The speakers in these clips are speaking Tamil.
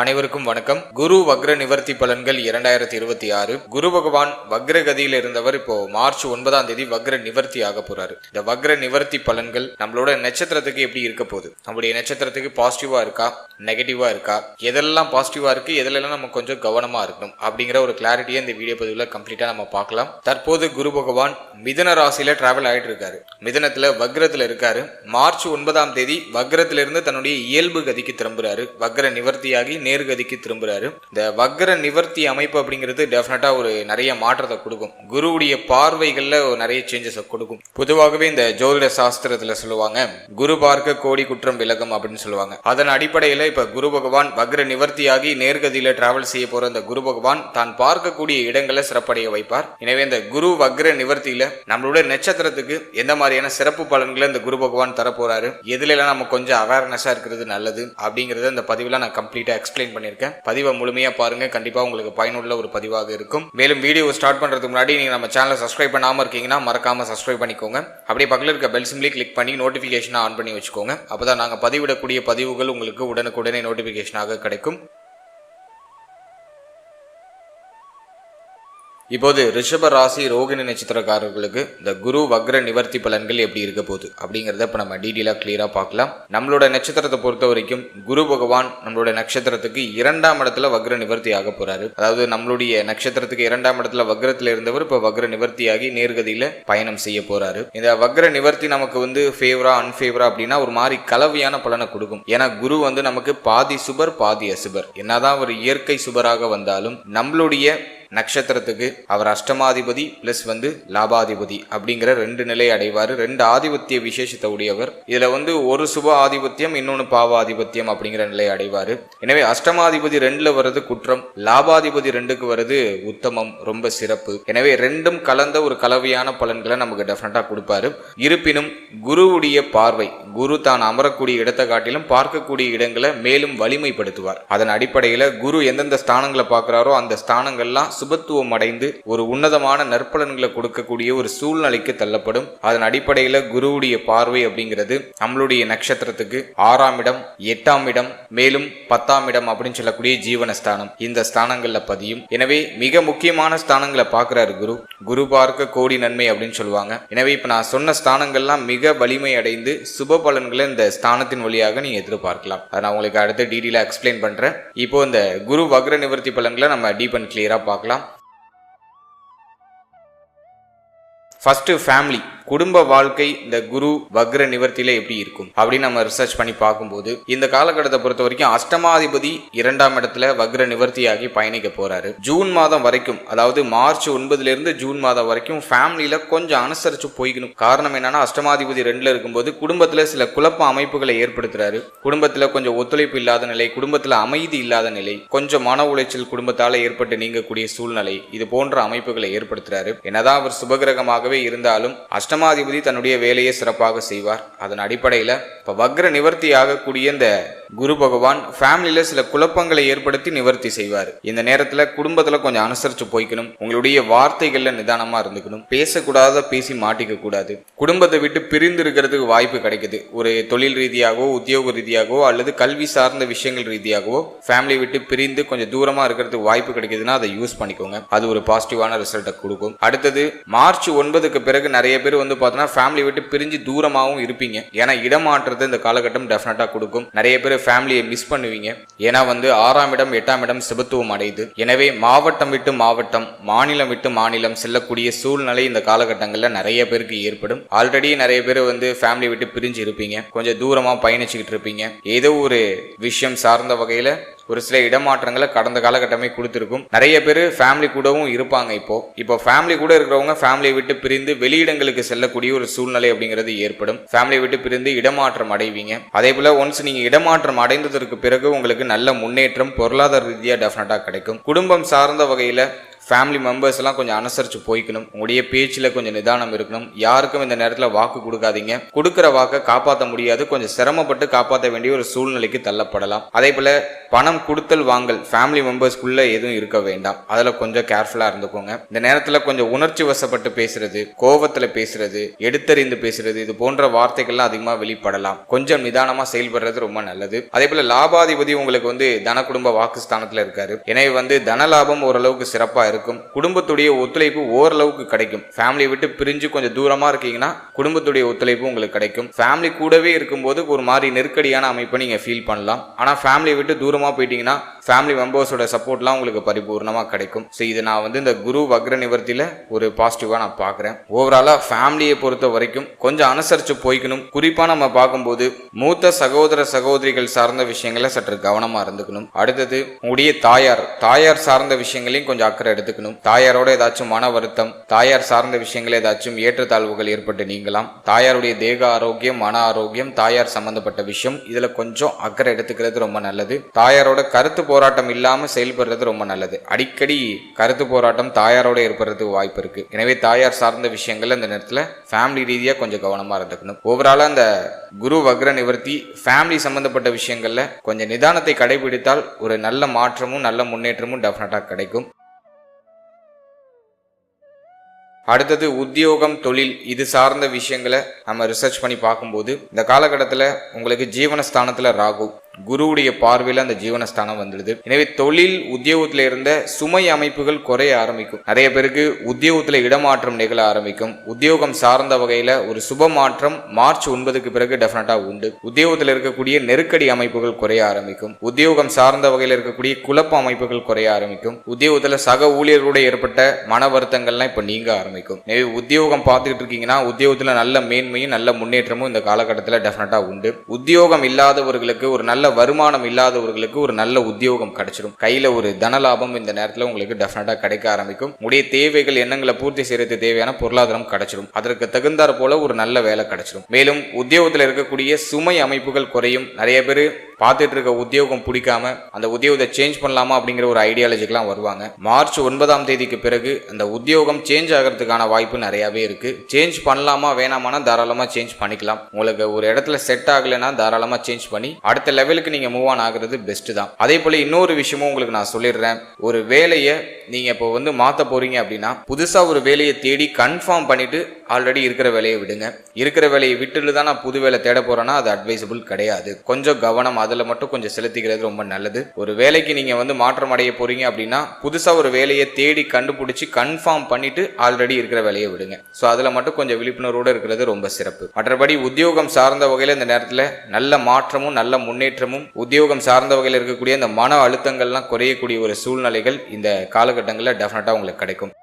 அனைவருக்கும் வணக்கம். குரு வக்ர நிவர்த்தி பலன்கள் 2026. குரு பகவான் வக்ர கதியில் இருந்தவர் இப்போ மார்ச் 9ஆம் தேதி வக்ர நிவர்த்தி ஆக போறாரு. இந்த வக்ர நிவர்த்தி பலன்கள் நம்மளோட நட்சத்திரத்துக்கு எப்படி இருக்க போகுது, நம்மளுடைய நட்சத்திரத்துக்கு பாசிட்டிவா இருக்கா நெகட்டிவா இருக்கா, எதெல்லாம் பாசிட்டிவா இருக்கு எதெல்லாம் நம்ம கொஞ்சம் கவனமா இருக்கணும் அப்படிங்கிற ஒரு கிளாரிட்டியை இந்த வீடியோ பதிவுல கம்ப்ளீட்டா நம்ம பார்க்கலாம். தற்போது குரு பகவான் மிதுன ராசியில டிராவல் ஆயிட்டு இருக்காரு. மிதுனத்துல வக்ரத்துல இருக்காரு. மார்ச் 9ஆம் தேதி வக்ரத்திலிருந்து தன்னுடைய இயல்பு கதிக்கு திரும்புறாரு. வக்ர நிவர்த்தியாகி நேர்கதிக்கு திரும்புறாரு. இந்த வக்ர நிவர்த்தி அமைப்பு அப்படிங்கிறது டெஃபினட்டா ஒரு நிறைய மாற்றத்தை கொடுக்கும். குருவுடைய பார்வைகள்ல நிறைய சேஞ்சஸ் கொடுக்கும். பொதுவாகவே இந்த ஜோதிட சாஸ்திரத்துல சொல்லுவாங்க, குரு பார்க்க கோடி குற்றம் விலகும் அப்படின்னு சொல்லுவாங்க. அதன் அடிப்படையில இப்ப குரு பகவான் வக்ர நிவர்த்தியாகி நேர்கதியில டிராவல் செய்ய போற இந்த குரு பகவான் தான் பார்க்கக்கூடிய இடங்களை சிறப்படைய வைப்பார். எனவே இந்த குரு வக்ர நிவர்த்தியில நம்மளுடைய நட்சத்திரத்துக்கு எந்த மாதிரியான சிறப்பு பலன்களை இந்த குரு பகவான் தரப்போறாரு, எதுல எல்லாம் நம்ம கொஞ்சம் அவேர்னஸா இருக்கிறது நல்லது அப்படிங்கறத இந்த பதிவுல நான் கம்ப்ளீட்டா எக்ஸ்பிளைன் பண்ணிருக்கேன். பதிவை முழுமையா பாருங்க, கண்டிப்பா உங்களுக்கு பயனுள்ள ஒரு பதிவாக இருக்கும். மேலும் வீடியோ ஸ்டார்ட் பண்றதுக்கு முன்னாடி நீங்க நம்ம சேனலை சப்ஸ்கிரைப் பண்ணாம இருக்கீங்கன்னா மறக்காம சப்ஸ்கிரைப் பண்ணிக்கோங்க. அப்படியே பக்கத்துல இருக்க பெல் சிம்பிளை கிளிக் பண்ணி நோட்டிபிகேஷன் ஆன் பண்ணி வச்சுக்கோங்க. அப்பதான் நாங்க பதிவிடக்கூடிய பதிவுகள் உங்களுக்கு உடனுக்குடனே நோட்டிபிகேஷனாக கிடைக்கும். இப்போது ரிஷப ராசி ரோகிணி நட்சத்திரக்காரர்களுக்கு இந்த குரு வக்ர நிவர்த்தி பலன்கள் எப்படி இருக்க போகுது அப்படிங்கறத இப்ப நம்ம டீடெயிலா கிளியரா பார்க்கலாம். நம்மளோட நட்சத்திரத்தை பொறுத்த வரைக்கும் குரு பகவான் நம்மளோட நட்சத்திரத்துக்கு 2ஆம் இடத்துல வக்ர நிவர்த்தி ஆக போறாரு. அதாவது நம்மளுடைய நட்சத்திரத்துக்கு 2ஆம் இடத்துல வக்ரத்துல இருந்தவர் இப்ப வக்ர நிவர்த்தியாகி நேர்கதியில பயணம் செய்ய போறாரு. இந்த வக்ர நிவர்த்தி நமக்கு ஃபேவரா அன்ஃபேவரா அப்படின்னா ஒரு மாதிரி கலவையான பலனை கொடுக்கும். ஏன்னா குரு நமக்கு பாதி சுபர் பாதி அசுபர். என்னதான் ஒரு இயற்கை சுபராக வந்தாலும் நம்மளுடைய நட்சத்திரத்துக்கு அவர் அஷ்டமாதிபதி பிளஸ் லாபாதிபதி அப்படிங்கிற 2 நிலை அடைவார். 2 ஆதிபத்திய விசேஷத்தை உடையவர். இதுல ஒரு சுப ஆதிபத்தியம் இன்னொன்னு பாவ ஆதிபத்தியம் அப்படிங்கிற நிலை அடைவாரு. எனவே அஷ்டமாதிபதி 2ல வருது குற்றம், லாபாதிபதி 2க்கு வருது உத்தமம், ரொம்ப சிறப்பு. எனவே 2ம் கலந்த ஒரு கலவையான பலன்களை நமக்கு டெஃபினட்டா கொடுப்பாரு. இருப்பினும் குருவுடைய பார்வை, குரு தான் அமரக்கூடிய இடத்தை காட்டிலும் பார்க்கக்கூடிய இடங்களை மேலும் வலிமைப்படுத்துவார். அதன் அடிப்படையில குரு எந்தெந்த ஸ்தானங்களை பார்க்கிறாரோ அந்த ஸ்தானங்கள்லாம் சுபத்துவம் அடைந்து ஒரு உன்னதமான நற்பலன்களை கொடுக்கக்கூடிய ஒரு சூழ்நிலைக்கு தள்ளப்படும். அதன் அடிப்படையில குருவுடைய பார்வை அப்படிங்கிறது நம்மளுடைய நட்சத்திரத்துக்கு 6ஆம் இடம், 8ஆம் இடம், மேலும் 10ஆம் இடம் அப்படின்னு சொல்லக்கூடிய ஜீவனஸ்தானம், இந்த ஸ்தானங்கள்ல பதியும். எனவே மிக முக்கியமான ஸ்தானங்களை பார்க்கிறாரு குரு. குரு பார்க்க கோடி நன்மை அப்படின்னு சொல்லுவாங்க. எனவே இப்ப நான் சொன்ன ஸ்தானங்கள்லாம் மிக வலிமை அடைந்து சுப பலன்களை இந்த ஸ்தானத்தின் வழியாக நீங்க எதிர்பார்க்கலாம். அதை நான் உங்களுக்கு அடுத்து டீடெயிலா எக்ஸ்பிளைன் பண்றேன். இப்போ இந்த குரு வக்ர நிவர்த்தி பலன்களை நம்ம டீப் அண்ட் கிளியரா பார்க்கலாம். ஃபர்ஸ்ட் ஃபேமிலி, குடும்ப வாழ்க்கை இந்த குரு வக்ர நிவர்த்தியில எப்படி இருக்கும் அப்படின்னு நம்ம ரிசர்ச் பண்ணி பார்க்கும்போது இந்த காலகட்டத்தை பொறுத்த வரைக்கும் அஷ்டமாதிபதி 2ஆம் இடத்துல வக்ர நிவர்த்தியாகி பயணிக்க போறாரு. ஜூன் மாதம் வரைக்கும், அதாவது மார்ச் 9ல இருந்து ஜூன் மாதம் வரைக்கும் ஃபேமிலியில கொஞ்சம் அனுசரிச்சு போய்க்கணும். காரணம் என்னன்னா அஷ்டமாதிபதி 2ல இருக்கும்போது குடும்பத்துல சில குழப்ப அமைப்புகளை ஏற்படுத்துறாரு. குடும்பத்துல கொஞ்சம் ஒத்துழைப்பு இல்லாத நிலை, குடும்பத்துல அமைதி இல்லாத நிலை, கொஞ்சம் மன உளைச்சல் குடும்பத்தால ஏற்பட்டு நீங்கக்கூடிய சூழ்நிலை, இது போன்ற அமைப்புகளை ஏற்படுத்துறாரு. என்னதான் அவர் சுபகிரகமாகவே இருந்தாலும் அஷ்டமாதிபதி தன்னுடைய வேலையை சிறப்பாக செய்வார். அதன் அடிப்படையில இப்ப வக்ர நிவர்த்தி ஆகக்கூடிய இந்த குரு பகவான் ஃபேமிலியில சில குழப்பங்களை ஏற்படுத்தி நிவர்த்தி செய்வார். இந்த நேரத்துல குடும்பத்துல கொஞ்சம் அனுசரிச்சு போய்க்கணும். உங்களுடைய வார்த்தைகள்ல நிதானமா இருந்துக்கணும். பேசக்கூடாத பேசி மாட்டிக்க கூடாது. குடும்பத்தை விட்டு பிரிந்து இருக்கிறதுக்கு வாய்ப்பு கிடைக்குது. ஒரு தொழில் ரீதியாகவோ உத்தியோக ரீதியாகவோ அல்லது கல்வி சார்ந்த விஷயங்கள் ரீதியாகவோ ஃபேமிலி விட்டு பிரிந்து கொஞ்சம் தூரமா இருக்கிறதுக்கு வாய்ப்பு கிடைக்குதுன்னா அதை யூஸ் பண்ணிக்கோங்க. அது ஒரு பாசிட்டிவான ரிசல்ட்டை கொடுக்கும். அடுத்தது மார்ச் 9க்கு பிறகு நிறைய பேர் பார்த்தோன்னா ஃபேமிலி விட்டு பிரிஞ்சு தூரமாகவும் இருப்பீங்க. ஏன்னா இடமாற்றத்தை இந்த காலகட்டம் டெஃபினட்டா கொடுக்கும். நிறைய பேர் ஃபேமிலியை மிஸ் பண்ணுவீங்க. ஏன்னா 6ஆம் இடம் 8ஆம் இடம் சுபத்துவம் அடையுது. எனவே மாவட்டம் விட்டு மாவட்டம், மாநிலம் விட்டு மாநிலம் செல்லக்கூடிய சூழ்நிலை இந்த காலகட்டங்கள்ல நிறைய பேருக்கு ஏற்படும். ஆல்ரெடி நிறைய பேர் ஃபேமிலி விட்டு பிரிஞ்சு இருப்பீங்க. கொஞ்சம் தூரமா பயணிச்சுக்கிட்டு இருப்பீங்க. ஏதோ ஒரு விஷயம் சார்ந்த வகையில ஒரு சில இடமாற்றங்களை கடந்த காலகட்டமே கொடுத்திருக்கும். நிறைய பேர் ஃபேமிலி கூடவும் இருப்பாங்க. இப்போ ஃபேமிலி கூட இருக்கிறவங்க ஃபேமிலியை விட்டு பிரிந்து வெளியிடங்களுக்கு செல்லக்கூடிய ஒரு சூழ்நிலை அப்படிங்கிறது ஏற்படும். ஃபேமிலியை விட்டு பிரிந்து இடமாற்றம் அடைவீங்க. அதே போல ஒன்ஸ் நீங்க இடமாற்றம் அடைந்ததற்கு பிறகு உங்களுக்கு நல்ல முன்னேற்றம் பொருளாதார ரீதியா டெஃபினட்டா கிடைக்கும். குடும்பம் சார்ந்த வகையில ஃபேமிலி மெம்பர்ஸ் எல்லாம் கொஞ்சம் அனுசரித்து போய்க்கணும். உங்களுடைய பேச்சில் கொஞ்சம் நிதானம் இருக்கணும். யாருக்கும் இந்த நேரத்தில் வாக்கு கொடுக்காதீங்க. கொடுக்குற வாக்கை காப்பாற்ற முடியாது, கொஞ்சம் சிரமப்பட்டு காப்பாற்ற வேண்டிய ஒரு சூழ்நிலைக்கு தள்ளப்படலாம். அதே போல பணம் கொடுத்தல் வாங்கல் ஃபேமிலி மெம்பர்ஸ்குள்ள எதுவும் இருக்க வேண்டாம், அதில் கொஞ்சம் கேர்ஃபுல்லாக இருந்துக்கோங்க. இந்த நேரத்தில் கொஞ்சம் உணர்ச்சி வசப்பட்டு பேசுறது, கோபத்தில் பேசுறது, எடுத்தறிந்து பேசுறது, இது போன்ற வார்த்தைகள்லாம் அதிகமாக வெளிப்படலாம். கொஞ்சம் நிதானமாக செயல்படுறது ரொம்ப நல்லது. அதே போல லாபாதிபதி உங்களுக்கு தன குடும்ப வாக்குஸ்தானத்தில் இருக்காரு. எனவே தன லாபம் ஓரளவுக்கு சிறப்பாக இருக்கும். குடும்பத்துடைய ஒத்துழைப்பு ஓரளவுக்கு கிடைக்கும். ஃபேமிலியை விட்டு பிரிஞ்சு கொஞ்சம் தூரமாக இருக்கீங்கன்னா குடும்பத்துடைய ஒத்துழைப்பு உங்களுக்கு கிடைக்கும். ஃபேமிலி கூடவே இருக்கும்போது ஒரு மாதிரி நெருக்கடியான அமைப்பை நீங்கள் ஃபீல் பண்ணலாம். ஆனால் ஃபேமிலியை விட்டு தூரமாக போயிட்டீங்கன்னா ஃபேமிலி மெம்பர்ஸோட சப்போர்ட்லாம் உங்களுக்கு பரிபூர்ணமாக கிடைக்கும். ஸோ இது நான் இந்த குரு வக்ர நிவர்த்தியில் ஒரு பாசிட்டிவாக நான் பார்க்குறேன். ஓவராலாக ஃபேமிலியை பொறுத்த வரைக்கும் கொஞ்சம் அனுசரித்து போய்க்கணும். குறிப்பாக நம்ம பார்க்கும்போது மூத்த சகோதர சகோதரிகள் சார்ந்த விஷயங்களை சற்று கவனமாக இருந்துக்கணும். அடுத்தது உங்களுடைய தாயார் சார்ந்த விஷயங்களையும் கொஞ்சம் அக்கறை எடுத்துக்கணும். தாயாரோட ஏதாச்சும் மன வருத்தம், தாயார் சார்ந்த விஷயங்கள் ஏதாச்சும் ஏற்றத்தாழ்வுகள் ஏற்பட்டு நீங்கலாம். தாயாருடைய தேக ஆரோக்கியம், மன ஆரோக்கியம், தாயார் சம்பந்தப்பட்ட விஷயம், இதில் கொஞ்சம் அக்கறை எடுத்துக்கிறது ரொம்ப நல்லது. தாயாரோட கருத்து போராட்டம் இல்லாமல் செயல்படுறது ரொம்ப நல்லது. அடிக்கடி கருத்து போராட்டம் தாயாரோட ஏற்படுறதுக்கு வாய்ப்பு இருக்கு. எனவே தாயார் சார்ந்த விஷயங்கள் இந்த நேரத்தில் ஃபேமிலி ரீதியாக கொஞ்சம் கவனமாக இருந்துக்கணும். ஓவராலாக அந்த குரு வக்ர நிவர்த்தி ஃபேமிலி சம்பந்தப்பட்ட விஷயங்கள்ல கொஞ்சம் நிதானத்தை கடைபிடித்தால் ஒரு நல்ல மாற்றமும் நல்ல முன்னேற்றமும் டெஃபினட்டாக கிடைக்கும். அடுத்தது உத்தியோகம், தொழில், இது சார்ந்த விஷயங்களை நம்ம ரிசர்ச் பண்ணி பார்க்கும்போது இந்த காலகட்டத்தில் உங்களுக்கு ஜீவனஸ்தானத்தில் ராகு, குருவுடைய பார்வையில் அந்த ஜீவனஸ்தானம் வந்துடுது. எனவே தொழில் உத்தியோகத்தில் இருந்த சுமை அமைப்புகள் குறைய ஆரம்பிக்கும். நிறைய பேருக்கு உத்தியோகத்தில் இடமாற்றம் நிகழ ஆரம்பிக்கும். உத்தியோகம் சார்ந்த வகையில் ஒரு சுப மாற்றம் மார்ச் 9க்கு பிறகு டெஃபினட்டாக உண்டு. உத்தியோகத்தில் இருக்கக்கூடிய நெருக்கடி அமைப்புகள் குறைய ஆரம்பிக்கும். உத்தியோகம் சார்ந்த வகையில் இருக்கக்கூடிய குழப்ப அமைப்புகள் குறைய ஆரம்பிக்கும். உத்தியோகத்தில் சக ஊழியர்களோட ஏற்பட்ட மன வருத்தங்கள்லாம் இப்போ நீங்க ஆரம்பிக்கும். எனவே உத்தியோகம் பார்த்துக்கிட்டு இருக்கீங்கன்னா உத்தியோகத்தில் நல்ல மேன்மையும் நல்ல முன்னேற்றமும் இந்த காலகட்டத்தில் டெஃபினட்டாக உண்டு. உத்தியோகம் இல்லாதவர்களுக்கு, ஒரு நல்ல வருமானம் இல்லாதவர்களுக்கு ஒரு நல்ல உத்தியோகம் கிடைச்சிடும். கையில ஒரு தனலாபம் இந்த நேரத்தில் உங்களுக்கு டெஃபினட்டா கிடைக்க ஆரம்பிக்கும். உடைய தேவைகள், எண்ணங்களை பூர்த்தி செய்யறது தேவையான பொருளாதாரம் கிடைச்சிடும். அதற்கு தகுந்தாற் போல ஒரு நல்ல வேலை கிடைச்சிடும். மேலும் உத்தியோகத்தில் இருக்கக்கூடிய சுமை அமைப்புகள் குறையும். நிறைய பேர் பார்த்துட்டு இருக்க உத்தியோகம் பிடிக்காம அந்த உத்தியோகத்தை சேஞ்ச் பண்ணலாமா அப்படிங்கிற ஒரு ஐடியாலஜிக்கெல்லாம் வருவாங்க. மார்ச் 9ஆம் தேதிக்கு பிறகு அந்த உத்தியோகம் சேஞ்ச் ஆகிறதுக்கான வாய்ப்பு நிறையவே இருக்கு. சேஞ்ச் பண்ணலாமா வேணாமானா தாராளமா சேஞ்ச் பண்ணிக்கலாம். உங்களுக்கு ஒரு இடத்துல செட் ஆகலைன்னா தாராளமா சேஞ்ச் பண்ணி அடுத்த லெவலுக்கு நீங்க மூவ் ஆன் ஆகுறது பெஸ்ட் தான். அதே போல இன்னொரு விஷயமும் உங்களுக்கு நான் சொல்லிடுறேன். ஒரு வேலையை நீங்க இப்போ மாத்த போறீங்க அப்படின்னா புதுசா ஒரு வேலையை தேடி கன்ஃபார்ம் பண்ணிட்டு ஆல்ரெடி இருக்கிற வேலையை விடுங்க. இருக்கிற வேலையை விட்டுட்டு தான் நான் புது வேலை தேட போறேன்னா அது அட்வைசபிள் கிடையாது. கொஞ்சம் கவனம் அதில் மட்டும் கொஞ்சம் செலுத்திக்கிறது ரொம்ப நல்லது. ஒரு வேலைக்கு நீங்க மாற்றம் அடைய போறீங்க அப்படின்னா புதுசா ஒரு வேலையை தேடி கண்டுபிடிச்சு கன்ஃபார்ம் பண்ணிட்டு ஆல்ரெடி இருக்கிற வேலையை விடுங்க. ஸோ அதில் மட்டும் கொஞ்சம் விழிப்புணர்வோடு இருக்கிறது ரொம்ப சிறப்பு. மற்றபடி உத்தியோகம் சார்ந்த வகையில் இந்த நேரத்தில் நல்ல மாற்றமும் நல்ல முன்னேற்றமும், உத்தியோகம் சார்ந்த வகையில் இருக்கக்கூடிய இந்த மன அழுத்தங்கள்லாம் குறையக்கூடிய ஒரு சூழ்நிலைகள் இந்த காலகட்டங்களில் டெஃபினட்டா உங்களுக்கு கிடைக்கும்.